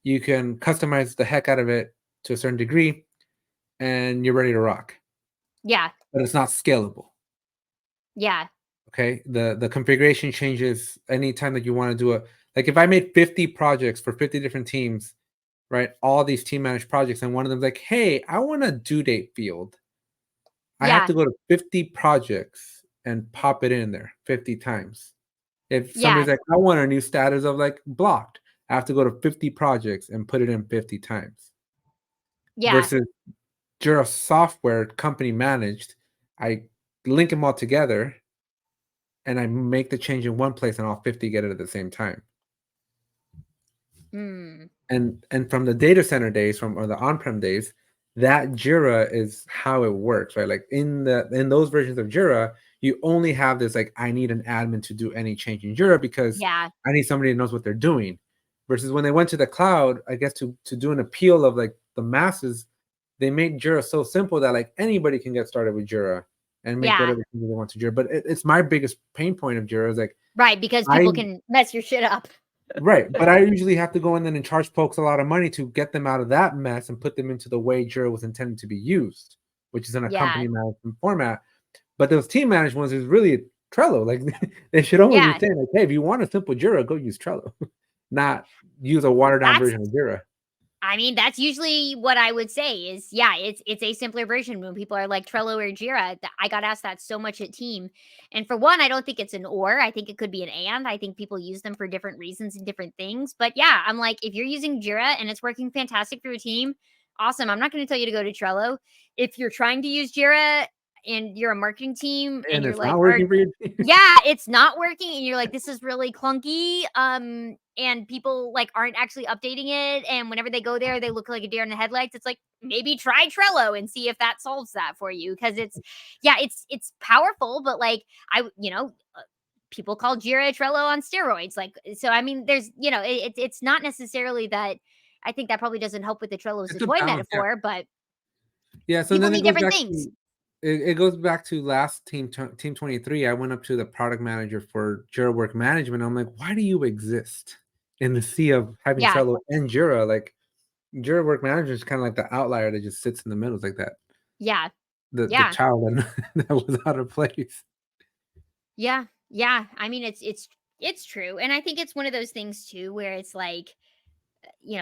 You can customize the heck out of it to a certain degree, and you're ready to rock. Yeah. But it's not scalable. Yeah. Okay. The configuration changes anytime that you want to do a, like if I made 50 projects for 50 different teams, right? All these team managed projects, and one of them's like, hey, I want a due date field. I have Yeah. to go to 50 projects and pop it in there 50 times. If somebody's Yeah. like, I want a new status of like blocked, I have to go to 50 projects and put it in 50 times. Yeah. Versus Jira software company managed, I link them all together and I make the change in one place and all 50 get it at the same time. Mm. And from the data center days, from or the on-prem days, that Jira is how it works, right? Like in those versions of Jira, you only have this like, I need an admin to do any change in Jira because Yeah. I need somebody that knows what they're doing. Versus when they went to the cloud, I guess to do an appeal of like the masses, they made Jira so simple that like anybody can get started with Jira and make Yeah. whatever changes they want to Jira. But it's my biggest pain point of Jira is like Right, because I people can mess your shit up. right, but I usually have to go in then and charge folks a lot of money to get them out of that mess and put them into the way Jira was intended to be used, which is in a Yeah. company management format. But those team managed ones is really Trello. Like they should always be Yeah. saying, like, hey, if you want a simple Jira, go use Trello, not use a watered down That's version of Jira. I mean, that's usually what I would say is, yeah, it's a simpler version when people are like Trello or Jira. I got asked that so much at team. And for one, I don't think it's an or. I think it could be an and. I think people use them for different reasons and different things. But yeah, I'm like, if you're using Jira and it's working fantastic for your team, awesome. I'm not going to tell you to go to Trello. If you're trying to use Jira and you're a marketing team and And you're it's like, not or working for you. yeah, it's not working and you're like, "This is really clunky," and people, like, aren't actually updating it, and whenever they go there, they look like a deer in the headlights, it's like, maybe try Trello and see if that solves that for you. Because it's yeah, it's powerful, but, like, people call Jira Trello on steroids, like, so, I mean, there's it's not necessarily that I think that probably doesn't help with the Trello's a It's a toy balance, yeah. metaphor, but Yeah, so people then it need goes different back things. to it goes back to last team 23. I went up to the product manager for Jira Work Management. I'm like, why do you exist in the sea of having Yeah, Trello and Jira? Like Jira Work Manager is kind of like the outlier that just sits in the middle. It's like that yeah, the yeah. child that was out of place. Yeah, yeah. I mean, it's true, and I think it's one of those things too where it's like,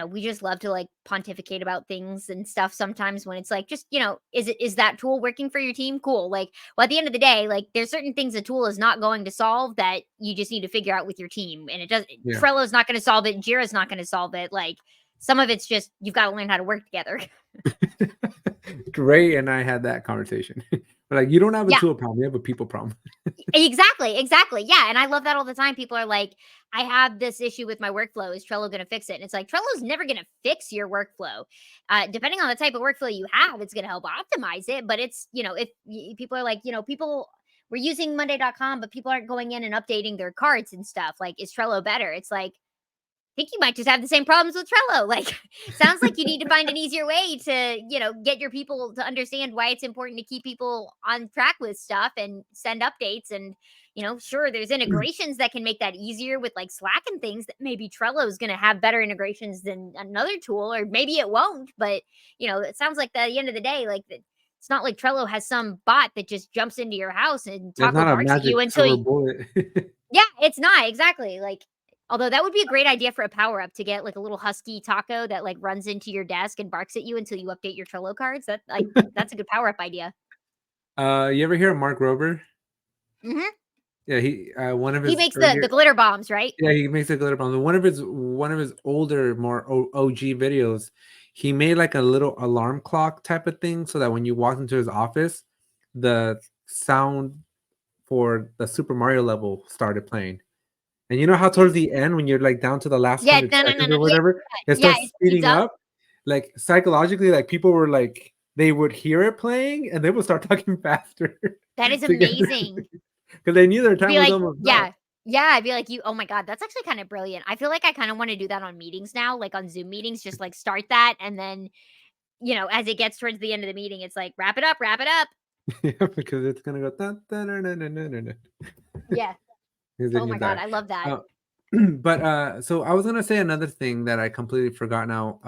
we just love to like pontificate about things and stuff sometimes when it's like, just is that tool working for your team? Cool. Like, well, at the end of the day, like, there's certain things a tool is not going to solve that you just need to figure out with your team, and it does. Yeah. Trello's not going to solve it. Jira's not going to solve it. Like, some of it's just you've got to learn how to work together. Ray and I had that conversation. We're like, you don't have a Yeah. tool problem, you have a people problem. Exactly, exactly. Yeah, and I love that all the time. People are like, "I have this issue with my workflow. Is Trello going to fix it?" And it's like Trello's never going to fix your workflow. Depending on the type of workflow you have, it's going to help optimize it. But it's if people are like, people. we're using Monday.com, but people aren't going in and updating their cards and stuff. Like, is Trello better? It's like, think you might just have the same problems with Trello. Like, sounds like you need to find an easier way to, get your people to understand why it's important to keep people on track with stuff and send updates. And, sure, there's integrations that can make that easier with like Slack and things that maybe Trello is going to have better integrations than another tool, or maybe it won't. But, it sounds like at the end of the day, like, it's not like Trello has some bot that just jumps into your house and It's taco not a barks at you magic until silver you, bullet. yeah, it's not exactly like. Although that would be a great idea for a power up to get like a little husky taco that like runs into your desk and barks at you until you update your Trello cards. That's a good power up idea. You ever hear of Mark Rober? Hmm. Yeah, he one of He his makes the earlier. glitter bombs, right? Yeah, he makes a glitter bomb. One of his older, more OG videos, he made like a little alarm clock type of thing, so that when you walked into his office, the sound for the Super Mario level started playing. And you know how towards the end, when you're like down to the last Yeah, 100 seconds no, or yeah, whatever, it yeah. starts It speeds speeding up. up. Like psychologically, like people were like they would hear it playing and they would start talking faster That is to get amazing. because they knew their I'd time be was like, almost up. yeah, yeah. I'd be like, you. Oh my god, that's actually kind of brilliant. I feel like I kind of want to do that on meetings now, like on Zoom meetings. Just like start that, and then as it gets towards the end of the meeting, it's like wrap it up, wrap it up. Yeah, because it's gonna go dun, dun, dun, dun, dun, dun, dun, Yeah. because then Oh you my god, die. I love that. Uh, but so I was gonna say another thing that I completely forgot now.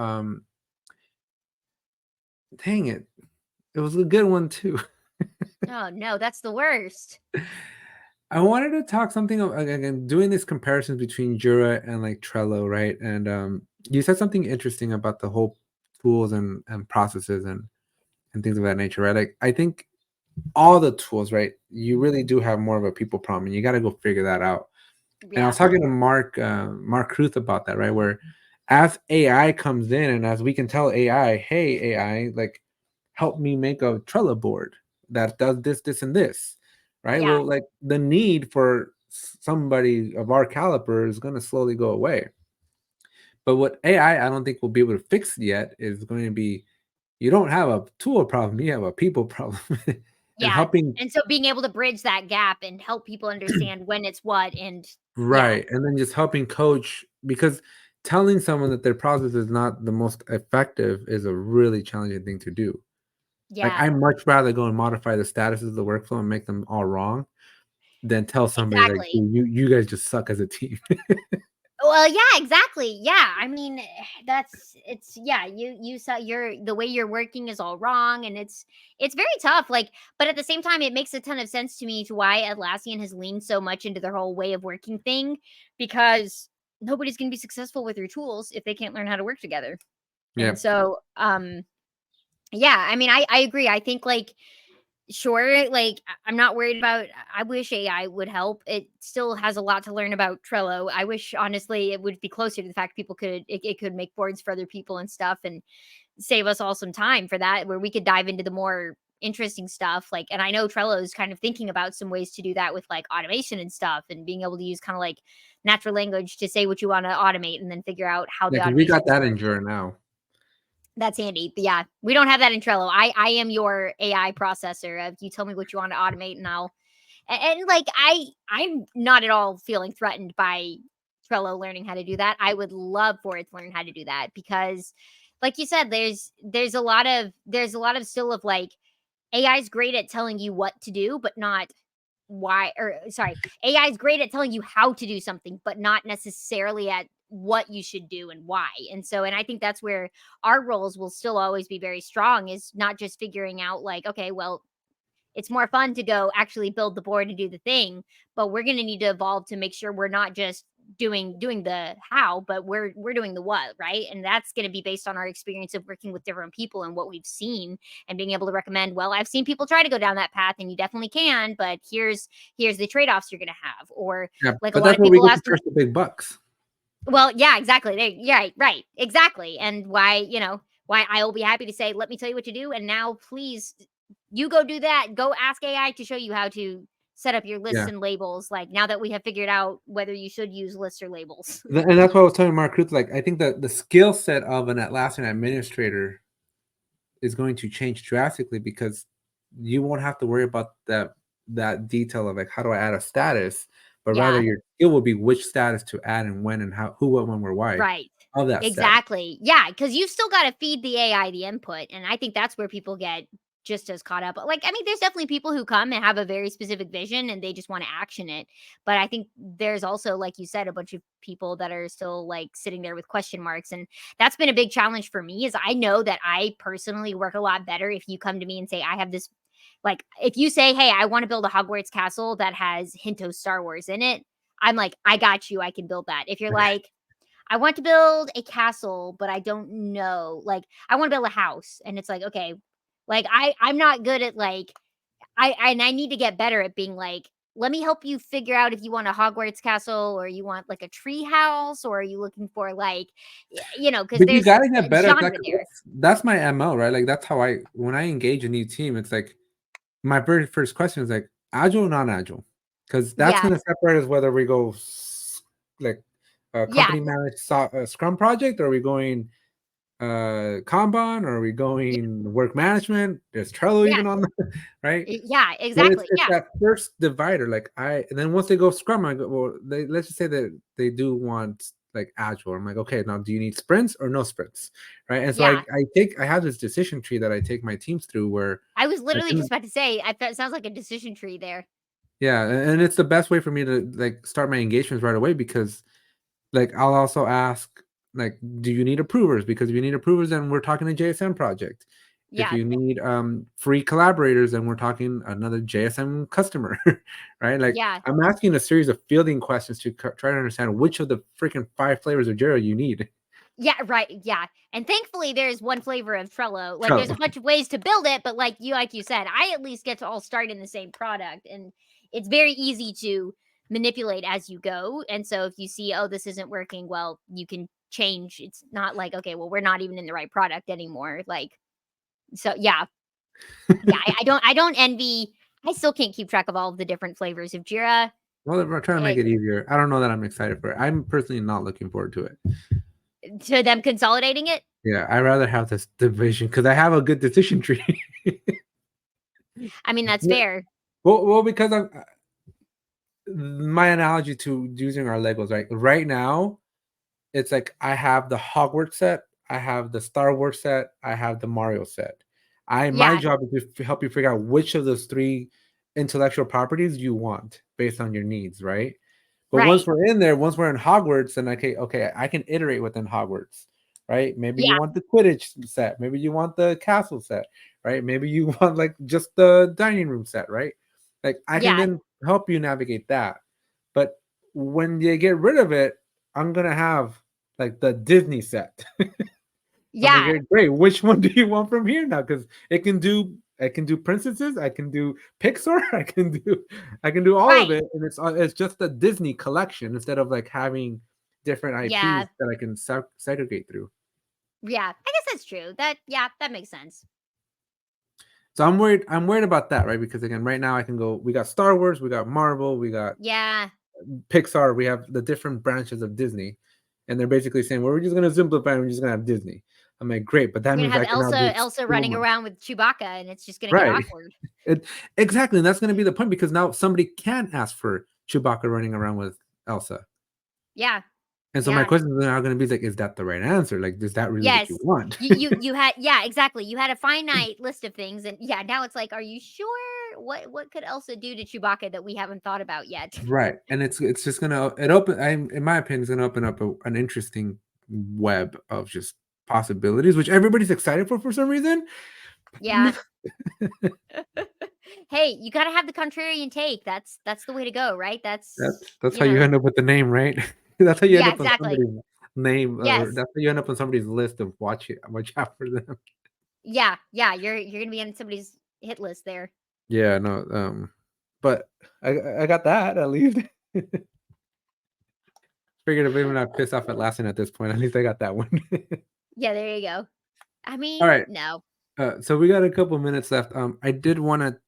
Dang it, it was a good one too. Oh no, that's the worst. I wanted to talk something again, doing these comparisons between Jira and like Trello, right? And you said something interesting about the whole tools and processes and things of that nature, right? Like I think all the tools, right? You really do have more of a people problem, and you got to go figure that out. And I Yeah, was talking to Mark Kruth about that, right? Where as AI comes in, and as we can tell AI, hey AI, like help me make a Trello board that does this, this, and this, right? yeah, Well, like the need for somebody of our caliber is going to slowly go away. But what AI I don't think will be able to fix yet is going to be you don't have a tool problem, you have a people problem. And yeah. helping And so being able to bridge that gap and help people understand when it's what, and yeah, right, and then just helping coach because telling someone that their process is not the most effective is a really challenging thing to do. Like, yeah, I much rather go and modify the statuses of the workflow and make them all wrong than tell somebody like, exactly. "Dude, you guys just suck as a team." Well, yeah, exactly. Yeah, I mean, it's yeah. You saw the way you're working is all wrong, and it's very tough. Like, but at the same time, it makes a ton of sense to me to why Atlassian has leaned so much into their whole way of working thing, because nobody's going to be successful with your tools if they can't learn how to work together. Yeah, And so, yeah, I mean, I agree. I think like sure, like, I'm not worried about. I wish AI would help. It still has a lot to learn about Trello. I wish, honestly, it would be closer to the fact people it could make boards for other people and stuff, and save us all some time for that, where we could dive into the more interesting stuff. Like, and I know Trello is kind of thinking about some ways to do that with like automation and stuff, and being able to use kind of like natural language to say what you want to automate, and then figure out how yeah, the because we got automation's that going in to be. Jira now. That's handy. But yeah, we don't have that in Trello. I am your AI processor. You tell me what you want to automate, and and like I'm not at all feeling threatened by Trello learning how to do that. I would love for it to learn how to do that, because like you said, there's a lot of still of like AI is great at telling you what to do, but not why, or sorry, AI is great at telling you how to do something, but not necessarily at what you should do and why. And so, and I think that's where our roles will still always be very strong, is not just figuring out like, okay, well, it's more fun to go actually build the board and do the thing, but we're going to need to evolve to make sure we're not just doing the how, but we're doing the what, right? And that's going to be based on our experience of working with different people and what we've seen, and being able to recommend, well, I've seen people try to go down that path and you definitely can, but here's the trade-offs you're going to have. Or Yeah, like a but lot that's of where we people get to ask me, charge the big bucks. well, yeah, exactly. Yeah, right, exactly. And why, why I will be happy to say, let me tell you what to do. And now please, you go do that. Go ask AI to show you how to set up your lists Yeah. and labels. Like, now that we have figured out whether you should use lists or labels. And that's what I was telling Mark Ruth. Like, I think that the skill set of an Atlassian administrator is going to change drastically because you won't have to worry about that that detail of like how do I add a status, but rather Yeah. your skill will be which status to add and when and how, who, what, when, where, why Right. of that status. Exactly. Yeah, because you've still gotta feed the AI the input, and I think that's where people get just as caught up. Like, I mean, there's definitely people who come and have a very specific vision, and they just wanna action it, but I think there's also, like you said, a bunch of people that are still, like, sitting there with question marks, and that's been a big challenge for me is I know that I personally work a lot better if you come to me and say, "I have this," like, if you say, "Hey, I wanna build a Hogwarts castle that has hint of Star Wars in it," I'm like, "I got you, I can build that." If you're like, I want to build a castle, but I don't know. Like, I want to build a house. And it's like, okay, like I'm not good at like I need to get better at being like, let me help you figure out if you want a Hogwarts castle or you want like a tree house or are you looking for like because But you there's gotta get a better at that genre 'cause there. that's my MO, right? Like that's how I when I engage a new team, it's like my very first question is like agile or non-agile, because that's Yeah. gonna separate us whether we go like a Yeah. company managed Scrum project, or are we going Kanban, or are we going work management? There's Trello Yeah. even on the right. Yeah, But exactly. it's Yeah. that first divider, like, and then once they go Scrum, I go, "Well, let's just say that they do want, like, Agile." I'm like, "Okay, now do you need sprints or no sprints?" Right? And so Yeah. I have this decision tree that I take my teams through where I was as literally soon just as about to say, I thought it sounds like a decision tree there. yeah, and it's the best way for me to, like, start my engagements right away because, like, I'll also ask, like, "Do you need approvers?" Because if you need approvers, then we're talking a JSM project. If Yeah. you need, free collaborators, then we're talking another JSM customer, right? Like, Yeah. I'm asking a series of fielding questions to try to understand which of the freaking 5 flavors of Jira you need. Yeah, right, yeah, and thankfully, there's one flavor of Trello, like, there's a Trello. bunch of ways to build it, but like you said, I at least get to all start in the same product, and it's very easy to manipulate as you go, and so if you see, "Oh, this isn't working," well, you can change. It's not like, "Okay, well, we're not even in the right product anymore," like, so yeah. Yeah, I don't envy. I still can't keep track of all of the different flavors of Jira. Well, we're trying to make It it easier. I don't know that I'm excited for it. I'm personally not looking forward to it. to them consolidating it? Yeah, I rather have this division because I have a good decision tree. I mean, that's Yeah. fair. Well, because I'm my analogy to using our Legos, right? Right now, it's like I have the Hogwarts set, I have the Star Wars set, I have the Mario set. My Yeah, job is to help you figure out which of those 3 intellectual properties you want based on your needs, right? But once right. we're in there, once we're in Hogwarts, then okay, I can iterate within Hogwarts, right? Maybe you Yeah, want the Quidditch set, maybe you want the castle set, right? Maybe you want like just the dining room set, right? Like I can yeah. then help you navigate that. But when you get rid of it, I'm gonna have like the Disney set. I'm like, Yeah, "Hey, great. Which one do you want from here now? Because I can do princesses, I can do Pixar, I can do all of right. it, and it's just a Disney collection instead of like having different Yeah, IPs that I can segregate through. yeah. I guess that's true. That makes sense. So I'm worried about that, right? Because again, right now I can go. We got Star Wars, we got Marvel, we got Yeah. Pixar, we have the different branches of Disney, and they're basically saying, "Well, we're just gonna simplify, and we're just gonna have Disney." I'm like, "Great," but that You're means gonna have I can now do Elsa so running much. around with Chewbacca, and it's just gonna get Right. awkward. It exactly, and that's gonna be the point because now somebody can ask for Chewbacca running around with Elsa. Yeah, And so my yeah. questions are now gonna be like, "Is that the right answer? Like, is that really what you Yes. want?" You had yeah, exactly. You had a finite list of things, and yeah, now it's like, are you sure? What could Elsa do to Chewbacca that we haven't thought about yet? Right, and it's just gonna it open I'm in my opinion, it's gonna open up an interesting web of just possibilities, which everybody's excited for some reason. Yeah. Hey, you gotta have the contrarian take. That's the way to go, right? That's how you end up with the name, right? That's how you end Yeah, up on exactly. somebody's name, or Yes. that's how you end up on somebody's list of watch out for them. Yeah, yeah, you're gonna be on somebody's hit list there. Yeah, no, but I got that at least. Figured if even not pissed off at Lassen at this point, at least I got that one. Yeah, there you go. I All mean, right, no. so we got a couple minutes left. I did wanna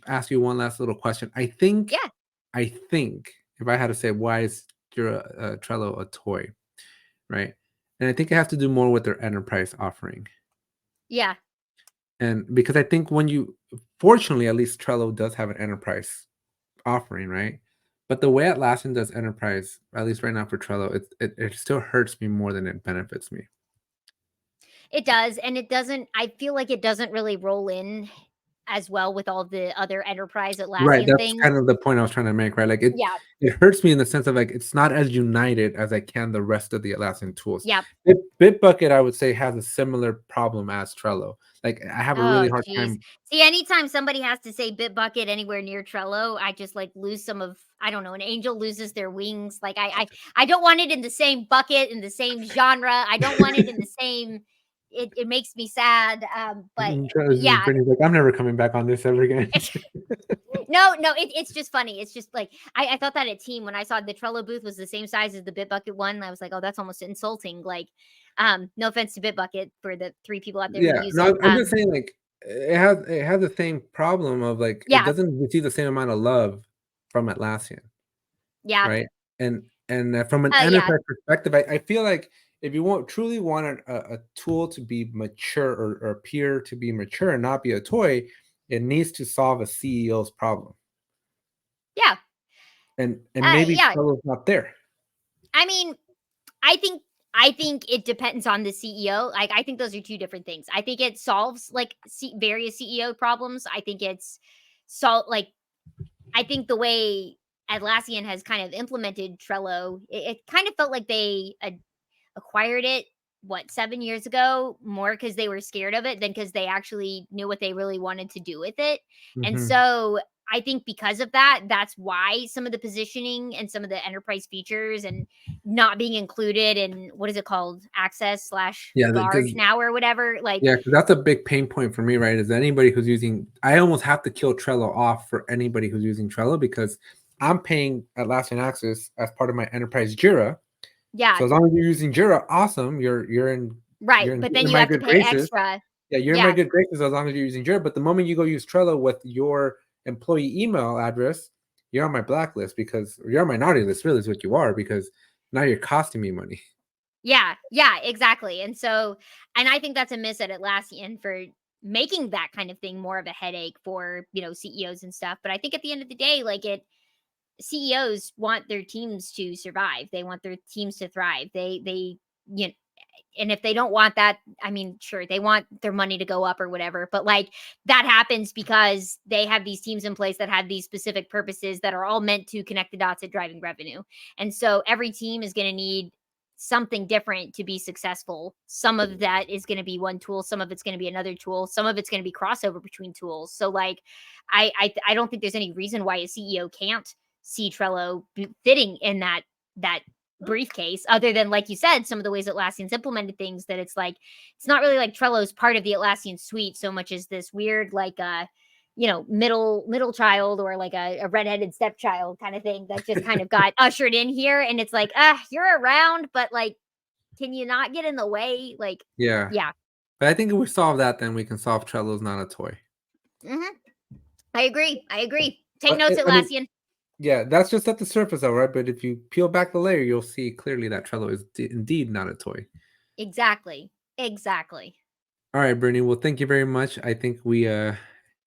ask you one last little question. Yeah, I think if I had to say, why is your, Trello a toy, right? And I think it has to do more with their enterprise offering. yeah, And because I think when you fortunately, at least Trello does have an enterprise offering, right? But the way Atlassian does enterprise, at least right now for Trello, it still hurts me more than it benefits me. It does, and it doesn't I feel like it doesn't really roll in as well with all the other enterprise Right, Atlassian that's things. kind of the point I was trying to make, right? Like, Yeah, it hurts me in the sense of, like, it's not as united as I can the rest of the Atlassian tools. yep. Bitbucket, I would say, has a similar problem as Trello. Like, I have a Oh, really hard jeez. time. See, anytime somebody has to say Bitbucket anywhere near Trello, I just, like, lose some of I don't know, an angel loses their wings. Like, I don't want it in the same bucket, in the same genre. I don't want it in the same it makes me sad, but yeah. Brittany's like, "I'm never coming back on this ever again." No, no, it's just funny. It's just like I thought that at Team when I saw the Trello booth was the same size as the Bitbucket one. I was like, oh, that's almost insulting. Like, no offense to Bitbucket for the 3 people out there who Yeah, use no, it. I'm just saying, like, it has the same problem of, like, it Yeah, doesn't receive the same amount of love from Atlassian. yeah, Right? From an yeah, enterprise perspective, I feel like if you truly want a tool to be mature or appear to be mature and not be a toy, it needs to solve a CEO's problem, yeah, and maybe yeah. Trello's not there. I mean, I think I think it depends on the CEO. Like, I think those are 2 different things. I think it solves like various CEO problems. I think it's like I think the way Atlassian has kind of implemented Trello, it kind of felt like they acquired it, what, 7 years ago, more because they were scared of it than because they actually knew what they really wanted to do with it. And Mhm. so I think because of that, that's why some of the positioning and some of the enterprise features and not being included in what is it called? Access slash Yeah, large because now or whatever. Like, yeah, 'cause that's a big pain point for me, right? Is anybody who's using I almost have to kill Trello off for anybody who's using Trello because I'm paying Atlassian Access as part of my enterprise Jira. yeah, So as long as you're using Jira, awesome. right. You're But then in you my have to good pay graces. extra. Yeah, you're in my Yeah. good graces as long as you're using Jira. But the moment you go use Trello with your employee email address, you're on my blacklist because or you're on my naughty list, really is what you are, because now you're costing me money. Yeah, yeah, exactly. And so, and I think that's a miss at Atlassian for making that kind of thing more of a headache for, CEOs and stuff. But I think at the end of the day, like CEOs want their teams to survive. They want their teams to thrive. You know, and if they don't want that, I mean, sure, they want their money to go up or whatever, but like that happens because they have these teams in place that have these specific purposes that are all meant to connect the dots at driving revenue. And so every team is going to need something different to be successful. Some of that is going to be one tool, some of it's going to be another tool, some of it's going to be crossover between tools. So like I don't think there's any reason why a CEO can't see Trello fitting in that briefcase other than like you said some of the ways Atlassian's implemented things that it's like it's not really like Trello's part of the Atlassian suite so much as this weird like middle child or like a redheaded stepchild kind of thing that just kind of got ushered in here and it's like you're around but like can you not get in the way like Yeah. yeah. But I think if we solve that, then we can solve Trello's not a toy. Hmm, I agree, take But notes I mean, Atlassian. yeah, that's just at the surface, though, right? But if you peel back the layer, you'll see clearly that Trello is indeed not a toy. Exactly. All right, Brittany. Well, thank you very much. I think we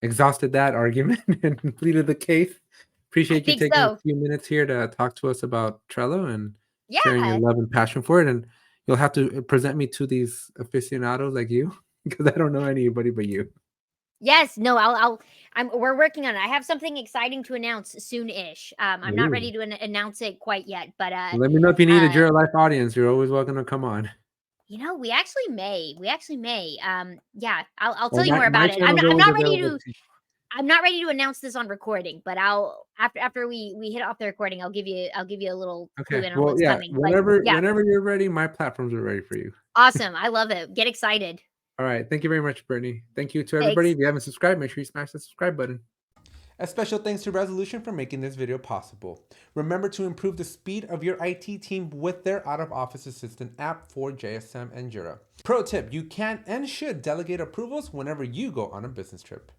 exhausted that argument and completed the case. I Appreciate you think taking a so. few minutes here to talk to us about Trello and sharing your Yeah. love and passion for it. And you'll have to present me to these aficionados like you because I don't know anybody but you. Yes, no, we're working on it. I have something exciting to announce soon-ish. I'm not Ooh. ready to announce it quite yet, but Let me know if you need a uh, Jira Life audience. You're always welcome to come on. we actually may. Yeah, I'll Well, tell you more my about it. I'm channel's not, I'm always not ready available to to I'm not ready to announce this on recording, but I'll after we hit off the recording, I'll give you a little clue Okay. in on Well, what's yeah. coming. But Whenever yeah, whenever you're ready, my platforms are ready for you. awesome. I love it. Get excited. All right. Thank you very much, Brittany. Thank you to everybody. Thanks. If you haven't subscribed, make sure you smash the subscribe button. A special thanks to Resolution for making this video possible. Remember to improve the speed of your IT team with their out of office assistant app for JSM and Jira. Pro tip, you can and should delegate approvals whenever you go on a business trip.